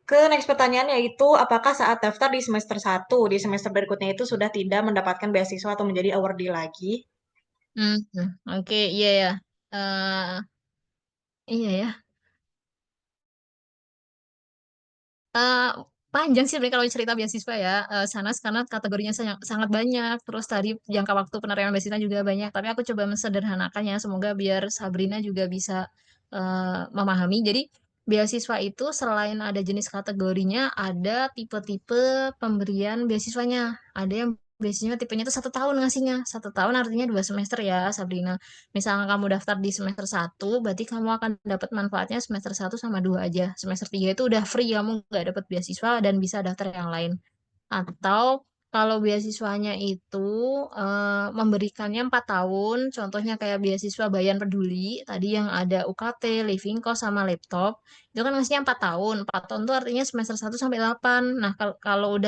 Ke next pertanyaan yaitu, apakah saat daftar di semester 1 di semester berikutnya itu sudah tidak mendapatkan beasiswa atau menjadi awardee lagi? Hmm, oke iya ya. Eh, iya ya. Eh, Panjang sih sebenarnya kalau cerita beasiswa ya Sanas karena kategorinya sangat banyak terus tadi jangka waktu penerimaan beasiswa juga banyak tapi aku coba mensederhanakannya semoga biar Sabrina juga bisa memahami jadi beasiswa itu selain ada jenis kategorinya ada tipe-tipe pemberian beasiswanya ada yang beasiswanya tipenya itu 1 tahun ngasihnya 1 tahun artinya 2 semester ya Sabrina misalnya kamu daftar di semester 1, berarti kamu akan dapat manfaatnya semester 1 sama 2 aja. Semester 3 itu udah free, kamu nggak dapat beasiswa dan bisa daftar yang lain. Atau kalau beasiswanya itu memberikannya 4 tahun, contohnya kayak beasiswa Bayan Peduli, tadi yang ada UKT, living cost, sama laptop, itu kan ngasihnya 4 tahun. 4 tahun itu artinya semester 1 sampai 8. Nah, kalau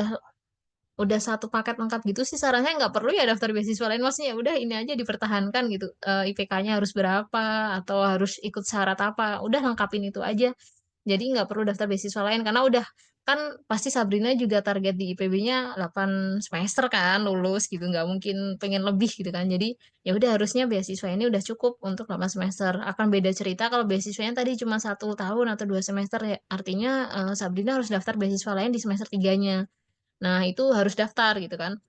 udah satu paket lengkap gitu sih sarannya nggak perlu ya daftar beasiswa lain maksudnya ya udah ini aja dipertahankan gitu IPK-nya harus berapa atau harus ikut syarat apa udah lengkapin itu aja jadi nggak perlu daftar beasiswa lain karena udah kan pasti Sabrina juga target di IPB-nya 8 semester kan lulus gitu nggak mungkin pengen lebih gitu kan jadi ya udah harusnya beasiswa ini udah cukup untuk 8 semester akan beda cerita kalau beasiswanya tadi cuma 1 tahun atau 2 semester ya artinya Sabrina harus daftar beasiswa lain di semester 3-nya. Nah, itu harus daftar gitu kan.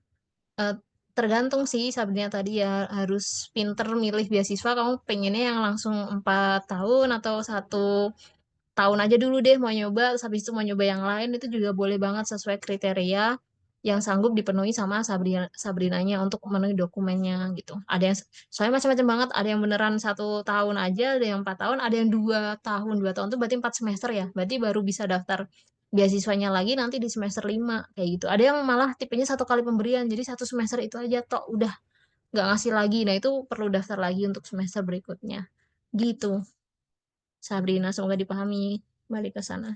Eh, Tergantung sih Sabrina tadi ya harus pinter milih beasiswa. Kamu pengennya yang langsung 4 tahun atau 1 tahun aja dulu deh mau nyoba. Terus habis itu mau nyoba yang lain itu juga boleh banget sesuai kriteria. yang sanggup dipenuhi sama Sabrinanya untuk memenuhi dokumennya gitu. Ada yang soalnya macam-macam banget, ada yang beneran 1 tahun aja, ada yang 4 tahun, ada yang 2 tahun tuh berarti 4 semester ya, berarti baru bisa daftar beasiswanya lagi nanti di semester 5 kayak gitu. Ada yang malah tipenya 1 kali pemberian, jadi 1 semester itu aja tok udah nggak ngasih lagi. Nah itu perlu daftar lagi untuk semester berikutnya. Gitu, Sabrina, semoga dipahami. Balik ke sana.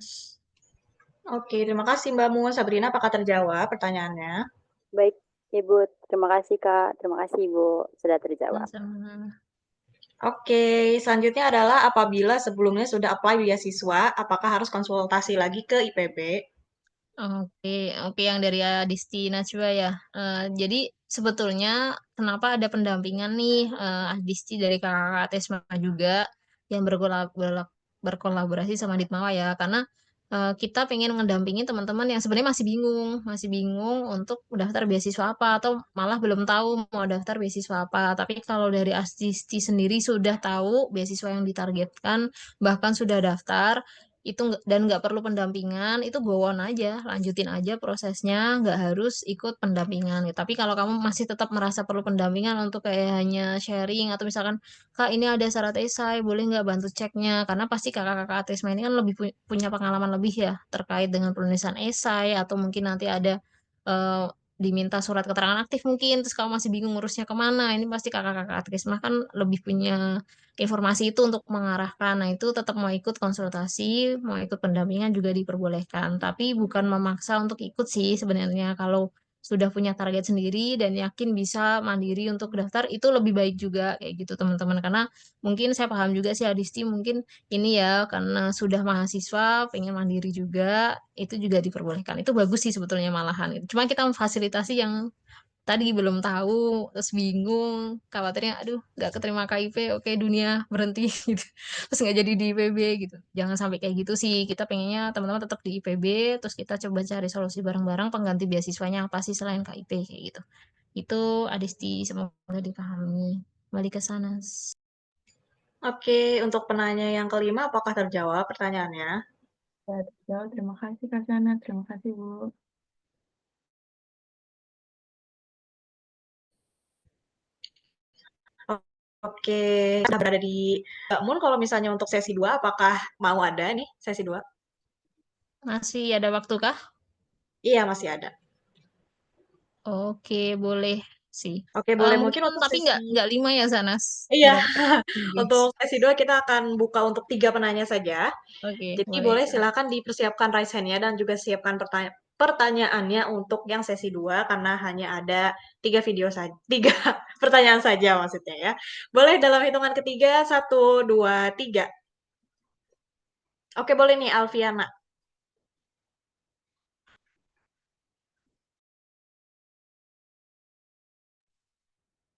Oke, terima kasih Mbak Mu. Sabrina, apakah terjawab pertanyaannya? Baik, Ibu. Terima kasih, Kak. Terima kasih, Ibu. Sudah terjawab. Sama-sama. Oke, selanjutnya adalah apabila sebelumnya sudah apply beasiswa, apakah harus konsultasi lagi ke IPB? Oke, yang dari Adisti Najwa ya. Jadi sebetulnya kenapa ada pendampingan nih, Adisti dari kakak Tesma juga yang berkolaborasi sama Ditmawa ya, karena kita pengen ngedampingin teman-teman yang sebenarnya masih bingung untuk daftar beasiswa apa atau malah belum tahu mau daftar beasiswa apa. Tapi kalau dari Adisti sendiri sudah tahu beasiswa yang ditargetkan, bahkan sudah daftar itu dan nggak perlu pendampingan, itu go on aja, lanjutin aja prosesnya, nggak harus ikut pendampingan. Tapi kalau kamu masih tetap merasa perlu pendampingan untuk kayak hanya sharing atau misalkan Kak ini ada syarat esai, boleh nggak bantu ceknya? Karena pasti kakak-kakak Atesma ini kan lebih punya pengalaman lebih ya terkait dengan penulisan esai atau mungkin nanti ada eh, diminta surat keterangan aktif mungkin, terus kamu masih bingung ngurusnya kemana, ini pasti kakak-kakak Atesma kan lebih punya informasi itu untuk mengarahkan. Nah, itu tetap mau ikut konsultasi, mau ikut pendampingan juga diperbolehkan. Tapi bukan memaksa untuk ikut sih sebenarnya. Kalau sudah punya target sendiri dan yakin bisa mandiri untuk daftar, itu lebih baik juga kayak gitu teman-teman. Karena mungkin saya paham juga sih Adisti, mungkin ini ya karena sudah mahasiswa, pengen mandiri juga, itu juga diperbolehkan. Itu bagus sih sebetulnya malahan. Cuma kita memfasilitasi yang tadi belum tahu terus bingung khawatirnya aduh nggak keterima KIP oke dunia berhenti gitu terus nggak jadi di IPB gitu jangan sampai kayak gitu sih kita pengennya teman-teman tetap di IPB terus kita coba cari solusi bareng-bareng pengganti beasiswanya apa sih selain KIP kayak gitu itu Adisti semoga dipahami balik ke sana. Oke, untuk penanya yang kelima, apakah terjawab pertanyaannya? Ya, terjawab. Terima kasih, Kak Sana. Terima kasih, Bu. Oke, sudah berada di Mbak Mun, kalau misalnya untuk sesi 2, apakah mau ada nih sesi 2? Masih ada waktu kah? Iya, masih ada. Oke boleh sih. Oke, boleh. Mungkin Mungkin untuk tapi sesi... nggak 5 ya Sanas Iya, berapa tiga. untuk sesi 2 kita akan buka untuk 3 penanya saja. Oke Jadi boleh. boleh silakan dipersiapkan raise hand-nya dan juga siapkan pertanyaannya untuk yang sesi 2 karena hanya ada 3 video saja, 3 pertanyaan saja maksudnya ya. Boleh dalam hitungan ketiga, 1, 2, 3. Oke, boleh nih Alfiana.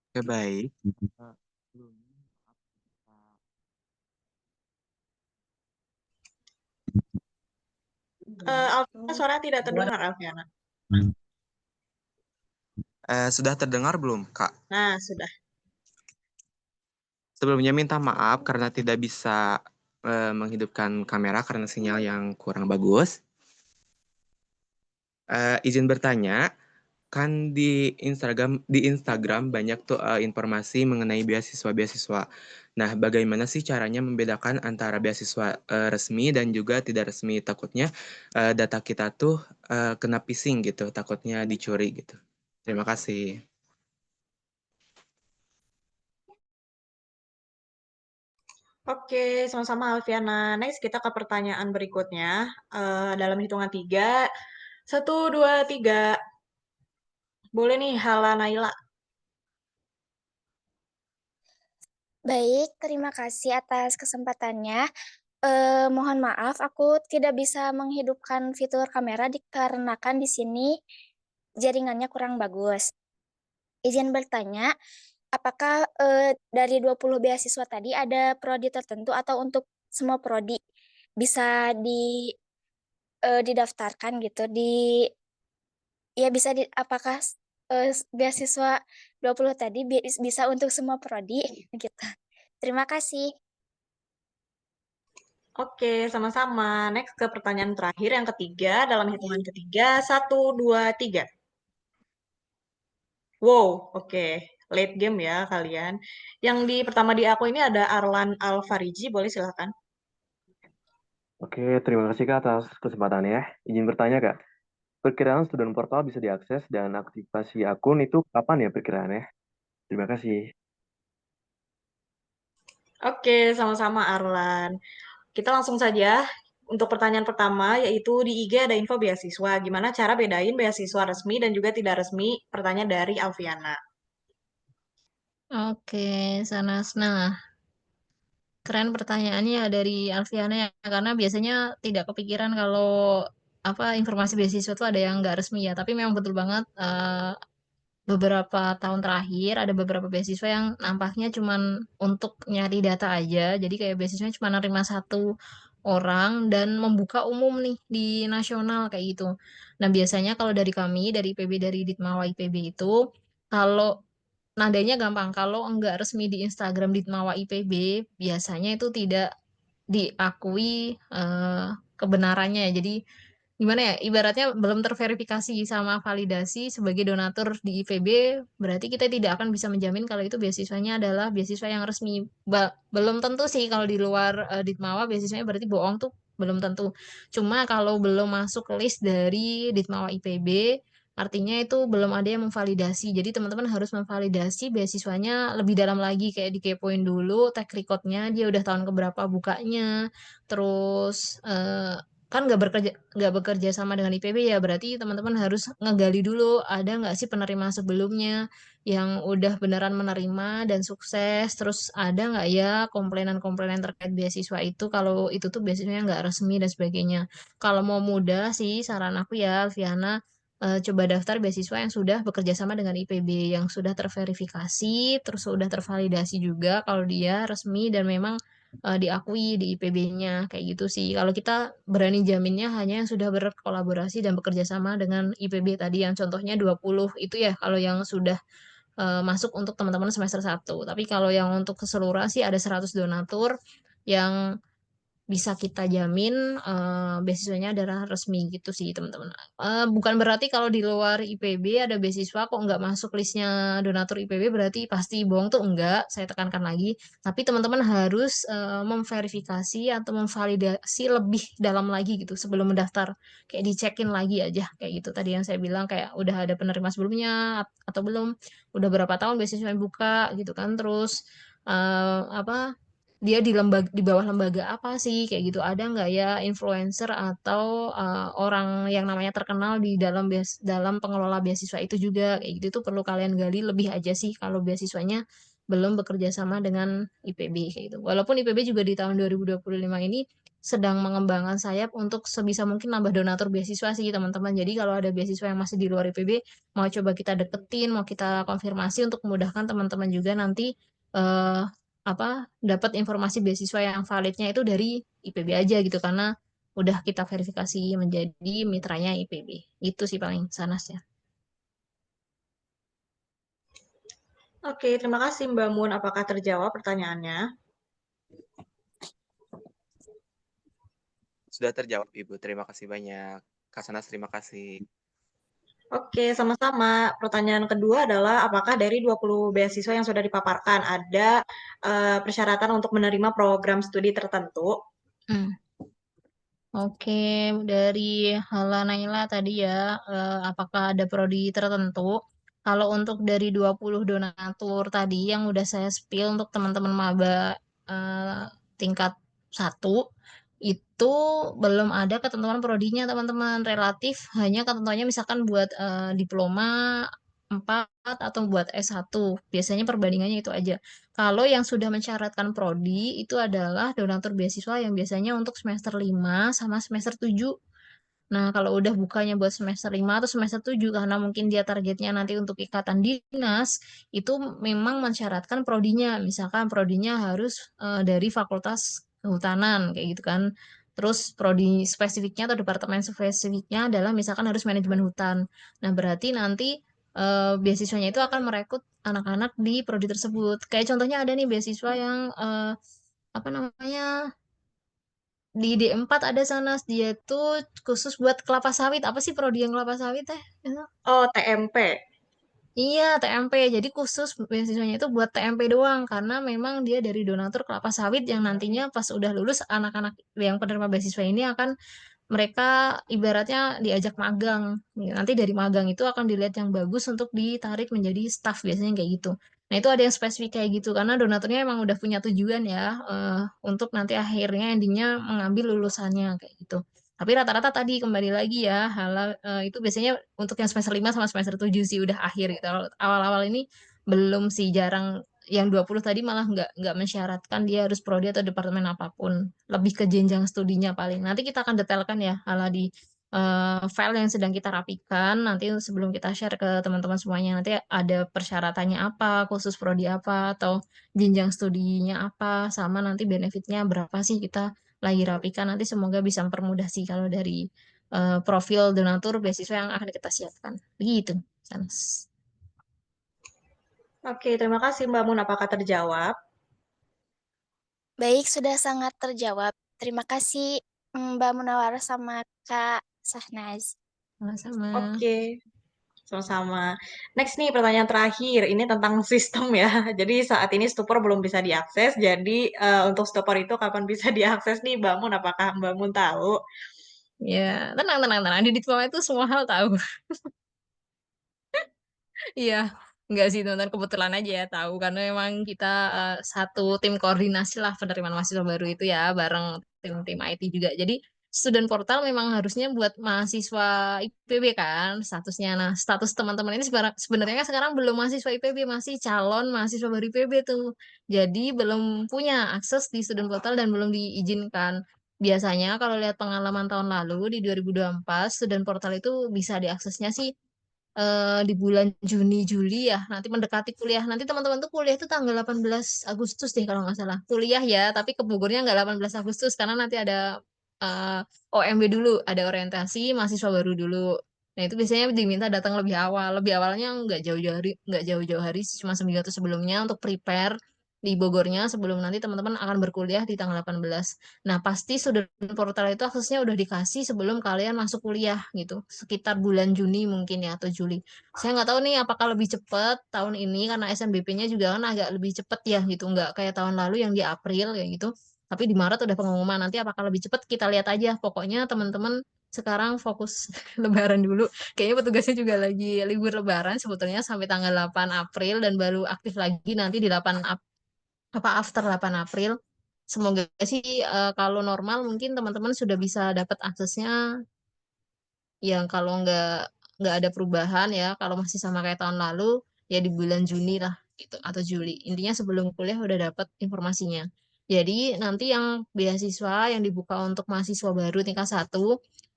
Oke, baik. Alfiana, suara tidak terdengar Alfiana. Sudah terdengar belum, Kak? Nah, sudah. Sebelumnya minta maaf karena tidak bisa menghidupkan kamera karena sinyal yang kurang bagus. Izin bertanya, kan di Instagram banyak tuh informasi mengenai beasiswa-beasiswa. Nah, bagaimana sih caranya membedakan antara beasiswa resmi dan juga tidak resmi? Takutnya data kita tuh kena phishing gitu, takutnya dicuri gitu. Terima kasih. Oke, sama-sama Alfiana. Next, kita ke pertanyaan berikutnya. Dalam hitungan 3. 1, 2, 3. Boleh nih, Hala Naila. Baik, terima kasih atas kesempatannya. Mohon maaf, aku tidak bisa menghidupkan fitur kamera dikarenakan di sini jaringannya kurang bagus. Izin bertanya, apakah dari 20 beasiswa tadi ada prodi tertentu atau untuk semua prodi bisa didaftarkan gitu bisa apakah beasiswa 20 tadi bisa untuk semua prodi gitu. Terima kasih. Oke, sama-sama. Next ke pertanyaan terakhir yang ketiga dalam hitungan ketiga. 1, 2, 3. Wow, oke. Late game ya kalian. Yang di pertama di aku ini ada Arlan Alfariji, boleh silakan. Oke, terima kasih Kak atas kesempatannya. Izin bertanya Kak, perkiraan student portal bisa diakses dan aktivasi akun itu kapan ya perkiraannya? Terima kasih. Oke, sama-sama Arlan. Kita langsung saja untuk pertanyaan pertama, yaitu di IG ada info beasiswa. Gimana cara bedain beasiswa resmi dan juga tidak resmi? Pertanyaan dari Alfiana. Oke, Sanas. Nah, keren pertanyaannya dari Alfiana ya, karena biasanya tidak kepikiran kalau apa informasi beasiswa itu ada yang nggak resmi ya. Tapi memang betul banget beberapa tahun terakhir ada beberapa beasiswa yang nampaknya cuman untuk nyari data aja. Jadi kayak beasiswanya cuma nerima satu orang dan membuka umum nih di nasional kayak gitu. Nah, biasanya kalau dari kami, dari IPB, dari Ditmawa IPB itu, kalau nadanya gampang, kalau enggak resmi di Instagram Ditmawa IPB, biasanya itu tidak diakui kebenarannya ya. Jadi gimana ya, ibaratnya belum terverifikasi sama validasi sebagai donatur di IPB, berarti kita tidak akan bisa menjamin kalau itu beasiswanya adalah beasiswa yang resmi. Belum tentu sih kalau di luar Ditmawa beasiswanya berarti bohong tuh belum tentu. Cuma kalau belum masuk list dari Ditmawa IPB, artinya itu belum ada yang memvalidasi. Jadi teman-teman harus memvalidasi beasiswanya lebih dalam lagi, kayak dikepoin dulu track recordnya, dia udah tahun keberapa bukanya, terus kan nggak bekerja sama dengan IPB ya, berarti teman-teman harus ngegali dulu ada nggak sih penerima sebelumnya yang udah beneran menerima dan sukses, terus ada nggak ya komplainan-komplainan terkait beasiswa itu kalau itu tuh beasiswanya nggak resmi dan sebagainya. Kalau mau mudah sih saran aku ya Alfiana, coba daftar beasiswa yang sudah bekerja sama dengan IPB, yang sudah terverifikasi terus sudah tervalidasi juga kalau dia resmi dan memang diakui di IPB-nya kayak gitu sih. Kalau kita berani jaminnya hanya yang sudah berkolaborasi dan bekerja sama dengan IPB tadi yang contohnya 20 itu ya kalau yang sudah masuk untuk teman-teman semester 1. Tapi kalau yang untuk keseluruhan sih ada 100 donatur yang bisa kita jamin beasiswanya adalah resmi gitu sih teman-teman. Bukan berarti kalau di luar IPB ada beasiswa kok nggak masuk listnya donatur IPB berarti pasti bohong tuh enggak. Saya tekankan lagi. Tapi teman-teman harus memverifikasi atau memvalidasi lebih dalam lagi gitu sebelum mendaftar. Kayak dicekin lagi aja kayak gitu. Tadi yang saya bilang kayak udah ada penerima sebelumnya atau belum, udah berapa tahun beasiswa yang buka gitu kan. Terus apa dia di lembaga di bawah lembaga apa sih kayak gitu, ada nggak ya influencer atau orang yang namanya terkenal di dalam pengelola beasiswa itu juga kayak gitu. Itu perlu kalian gali lebih aja sih kalau beasiswanya belum bekerja sama dengan IPB kayak gitu. Walaupun IPB juga di tahun 2025 ini sedang mengembangkan sayap untuk sebisa mungkin nambah donatur beasiswa sih teman-teman. Jadi kalau ada beasiswa yang masih di luar IPB mau coba kita deketin, mau kita konfirmasi untuk memudahkan teman-teman juga nanti eh, apa dapat informasi beasiswa yang validnya itu dari IPB aja gitu karena udah kita verifikasi menjadi mitranya IPB. Itu sih paling sanas ya. Oke, terima kasih Mbak Mun. Apakah terjawab pertanyaannya? Sudah terjawab, Ibu. Terima kasih banyak. Kak Sanas, terima kasih. Oke, sama-sama. Pertanyaan kedua adalah apakah dari 20 beasiswa yang sudah dipaparkan ada persyaratan untuk menerima program studi tertentu? Oke, dari Hala Naila tadi ya, apakah ada prodi tertentu? Kalau untuk dari 20 donatur tadi yang udah saya spill untuk teman-teman maba tingkat 1, itu belum ada ketentuan prodinya teman-teman. Relatif hanya ketentuannya misalkan buat diploma 4 atau buat S1. Biasanya perbandingannya itu aja. Kalau yang sudah mensyaratkan prodi itu adalah donatur beasiswa yang biasanya untuk semester 5 sama semester 7. Nah, kalau udah bukanya buat semester 5 atau semester 7 karena mungkin dia targetnya nanti untuk ikatan dinas, itu memang mensyaratkan prodinya. Misalkan prodinya harus dari Fakultas Kehutanan kayak gitu kan. Terus prodi spesifiknya atau departemen spesifiknya adalah misalkan harus manajemen hutan. Nah, berarti nanti beasiswanya itu akan merekrut anak-anak di prodi tersebut. Kayak contohnya ada nih beasiswa yang apa namanya di D4 ada sana, dia tuh khusus buat kelapa sawit. Apa sih prodi yang kelapa sawit teh? Itu? Oh, TMP. Iya, TMP. Jadi khusus beasiswanya itu buat TMP doang karena memang dia dari donatur kelapa sawit yang nantinya pas udah lulus anak-anak yang penerima beasiswa ini akan mereka ibaratnya diajak magang. Nanti dari magang itu akan dilihat yang bagus untuk ditarik menjadi staff biasanya kayak gitu. Nah, itu ada yang spesifik kayak gitu karena donaturnya emang udah punya tujuan ya untuk nanti akhirnya endingnya mengambil lulusannya kayak gitu. Tapi rata-rata tadi kembali lagi ya, itu biasanya untuk yang semester 5 sama semester 7 sih udah akhir gitu. Awal-awal ini belum sih, jarang. Yang 20 tadi malah nggak mensyaratkan dia harus prodi atau departemen apapun. Lebih ke jenjang studinya paling. Nanti kita akan detailkan ya ala di file yang sedang kita rapikan. Nanti sebelum kita share ke teman-teman semuanya, nanti ada persyaratannya apa, khusus prodi apa, atau jenjang studinya apa, sama nanti benefitnya berapa sih kita lagi rapikan. Nanti semoga bisa mempermudah sih kalau dari profil donatur beasiswa yang akan kita siapkan. Begitu, Sans. Oke, terima kasih Mbak Mun. Apakah terjawab? Baik, sudah sangat terjawab. Terima kasih Mbak Munawar sama Kak Sahnaz. Sama-sama. Oke, sama-sama. Next nih pertanyaan terakhir. Ini tentang sistem ya. Jadi saat ini Stupor belum bisa diakses. Jadi untuk Stupor itu kapan bisa diakses nih Mbak Mun? Apakah Mbak Mun tahu? Ya, tenang, tenang, tenang. Di Ditpol itu semua hal tahu. Iya, enggak sih teman-teman, kebetulan aja ya tahu karena memang kita satu tim koordinasi lah penerimaan mahasiswa baru itu ya bareng tim-tim IT juga. Jadi student portal memang harusnya buat mahasiswa IPB kan statusnya. Nah, status teman-teman ini sebenarnya sekarang belum mahasiswa IPB, masih calon mahasiswa baru IPB tuh. Jadi belum punya akses di student portal dan belum diizinkan. Biasanya kalau lihat pengalaman tahun lalu di 2024, student portal itu bisa diaksesnya sih di bulan Juni Juli ya, nanti mendekati kuliah. Nanti teman-teman tuh kuliah itu tanggal 18 Agustus deh kalau nggak salah. Kuliah ya, tapi ke Bogornya nggak 18 Agustus karena nanti ada OMB dulu, ada orientasi mahasiswa baru dulu. Nah, itu biasanya diminta datang lebih awal. Lebih awalnya nggak jauh-jauh hari, cuma seminggu atau sebelumnya untuk prepare di Bogornya sebelum nanti teman-teman akan berkuliah di tanggal 18. Nah, pasti student portal itu aksesnya udah dikasih sebelum kalian masuk kuliah gitu. Sekitar bulan Juni mungkin ya atau Juli. Saya nggak tahu nih apakah lebih cepat tahun ini karena SNBP-nya juga kan agak lebih cepat ya gitu. Nggak kayak tahun lalu yang di April kayak gitu. Tapi di Maret udah pengumuman. Nanti apakah lebih cepat kita lihat aja. Pokoknya teman-teman sekarang fokus Lebaran dulu. Kayaknya petugasnya juga lagi libur Lebaran sebetulnya sampai tanggal 8 April dan baru aktif lagi nanti di 8 after 8 April. Semoga sih kalau normal mungkin teman-teman sudah bisa dapat aksesnya yang kalau nggak ada perubahan ya, kalau masih sama kayak tahun lalu ya di bulan Juni lah gitu atau Juli. Intinya sebelum kuliah udah dapat informasinya. Jadi nanti yang beasiswa yang dibuka untuk mahasiswa baru tingkat 1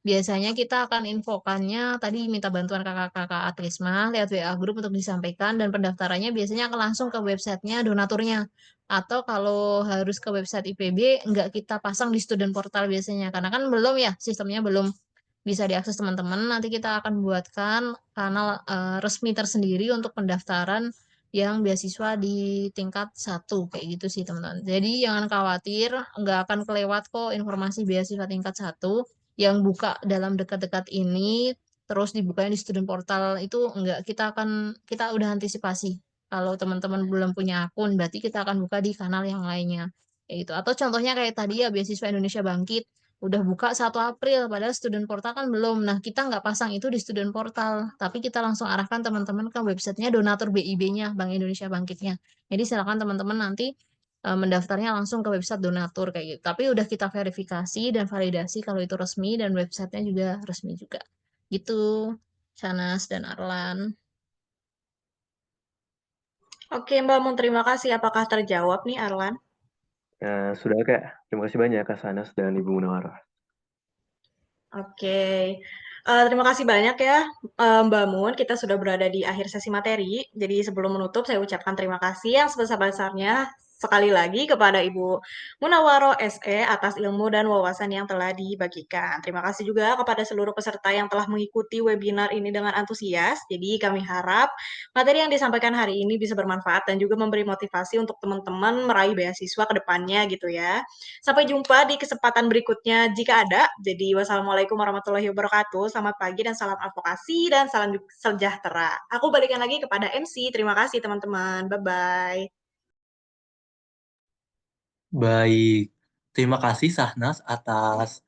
biasanya kita akan infokannya tadi minta bantuan kakak-kakak Atrisma lewat WA grup untuk disampaikan dan pendaftarannya biasanya akan langsung ke websitenya donaturnya. Atau kalau harus ke website IPB nggak kita pasang di student portal biasanya karena kan belum ya sistemnya belum bisa diakses teman-teman. Nanti kita akan buatkan kanal resmi tersendiri untuk pendaftaran yang beasiswa di tingkat 1 kayak gitu sih teman-teman. Jadi jangan khawatir, nggak akan kelewat kok informasi beasiswa tingkat 1 yang buka dalam dekat-dekat ini terus dibukanya di student portal itu enggak, kita udah antisipasi. Kalau teman-teman belum punya akun berarti kita akan buka di kanal yang lainnya. Kayak gitu. Atau contohnya kayak tadi ya beasiswa Indonesia Bangkit udah buka 1 April, padahal student portal kan belum. Nah, kita nggak pasang itu di student portal, tapi kita langsung arahkan teman-teman ke websitenya donatur BIB-nya, Bank Indonesia Bangkitnya. Jadi silakan teman-teman nanti mendaftarnya langsung ke website donatur kayak gitu. Tapi udah kita verifikasi dan validasi kalau itu resmi dan websitenya juga resmi juga. Gitu, Shanas dan Arlan. Oke, Mbak Mun, terima kasih. Apakah terjawab nih, Arlan? Sudah Kak. Terima kasih banyak Kak Sanas dan Ibu Munawar. Oke, terima kasih banyak ya Mbak Mun. Kita sudah berada di akhir sesi materi. Jadi sebelum menutup, saya ucapkan terima kasih yang sebesar-besarnya sekali lagi kepada Ibu Munawaro SE atas ilmu dan wawasan yang telah dibagikan. Terima kasih juga kepada seluruh peserta yang telah mengikuti webinar ini dengan antusias. Jadi kami harap materi yang disampaikan hari ini bisa bermanfaat dan juga memberi motivasi untuk teman-teman meraih beasiswa ke depannya gitu ya. Sampai jumpa di kesempatan berikutnya jika ada. Jadi wassalamualaikum warahmatullahi wabarakatuh. Selamat pagi dan salam advokasi dan salam sejahtera. Aku balikan lagi kepada MC. Terima kasih teman-teman. Bye-bye. Baik, terima kasih Sahnas atas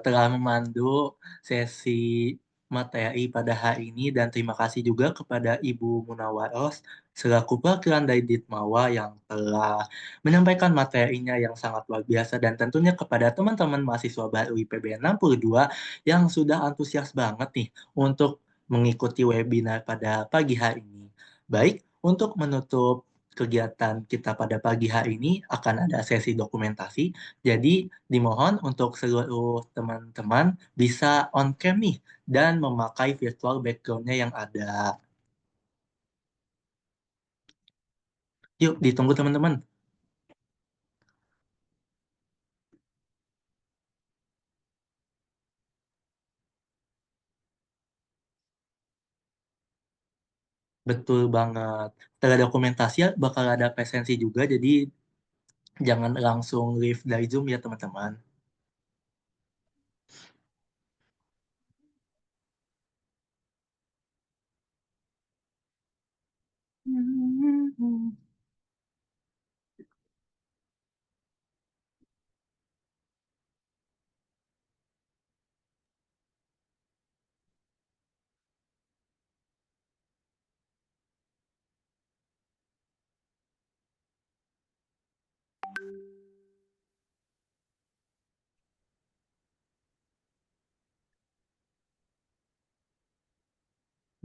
telah memandu sesi materi pada hari ini dan terima kasih juga kepada Ibu Munawaros selaku perwakilan dari Ditmawa yang telah menyampaikan materinya yang sangat luar biasa dan tentunya kepada teman-teman mahasiswa baru IPB 62 yang sudah antusias banget nih untuk mengikuti webinar pada pagi hari ini. Baik, untuk menutup kegiatan kita pada pagi hari ini akan ada sesi dokumentasi. Jadi dimohon untuk seluruh teman-teman bisa on cam nih dan memakai virtual background-nya yang ada. Yuk, ditunggu teman-teman. Betul banget. Setelah dokumentasi bakal ada presensi juga, jadi jangan langsung leave dari Zoom ya teman-teman.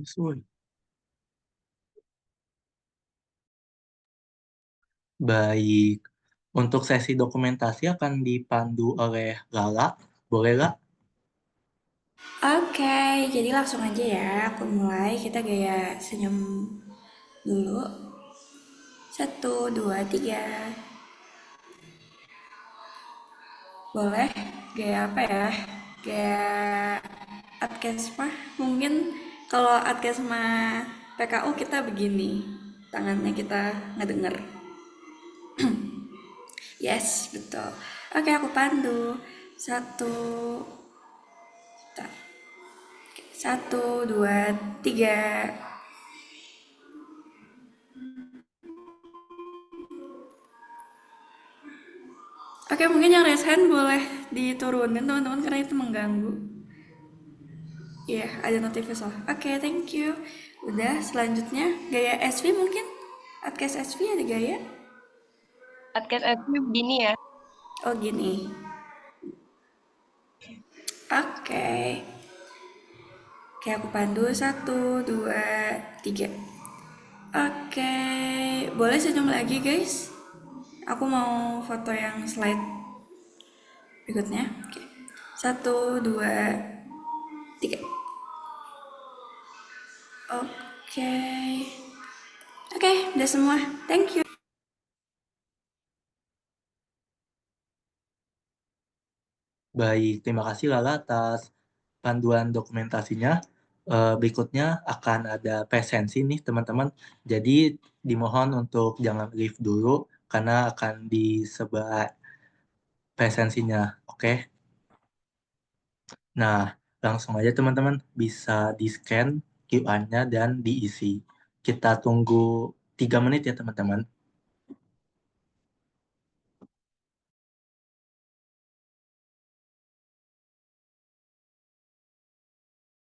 Usul. Baik. Untuk sesi dokumentasi akan dipandu oleh Lala. Boleh, Lala? Oke, jadi langsung aja ya. Aku mulai. Kita gaya senyum dulu. 1, 2, 3. Boleh? Gaya apa ya? Gaya Adkesma. Mungkin kalau Adkesma PKU kita begini. Tangannya kita ngedenger. Yes, betul. Oke, aku pandu. 1, 2, 3. Oke, mungkin yang raise hand boleh diturunin teman-teman karena itu mengganggu. Iya, ada notifikasi. Oke, thank you. Udah, selanjutnya gaya SV mungkin? Adcast SV ada gaya? Adcast SV begini ya. Oh, gini. Oke. Oke, aku pandu. 1, 2, 3. Oke, boleh senyum lagi guys? Aku mau foto yang slide berikutnya. Oke. 1, 2, 3. Oke. Oke, udah semua. Thank you. Baik, terima kasih Lala atas panduan dokumentasinya. Berikutnya akan ada presensi nih teman-teman. Jadi dimohon untuk jangan leave dulu karena akan disebar presensinya. Oke. Nah, langsung aja teman-teman bisa di-scan QR-nya dan diisi. Kita tunggu 3 menit ya teman-teman.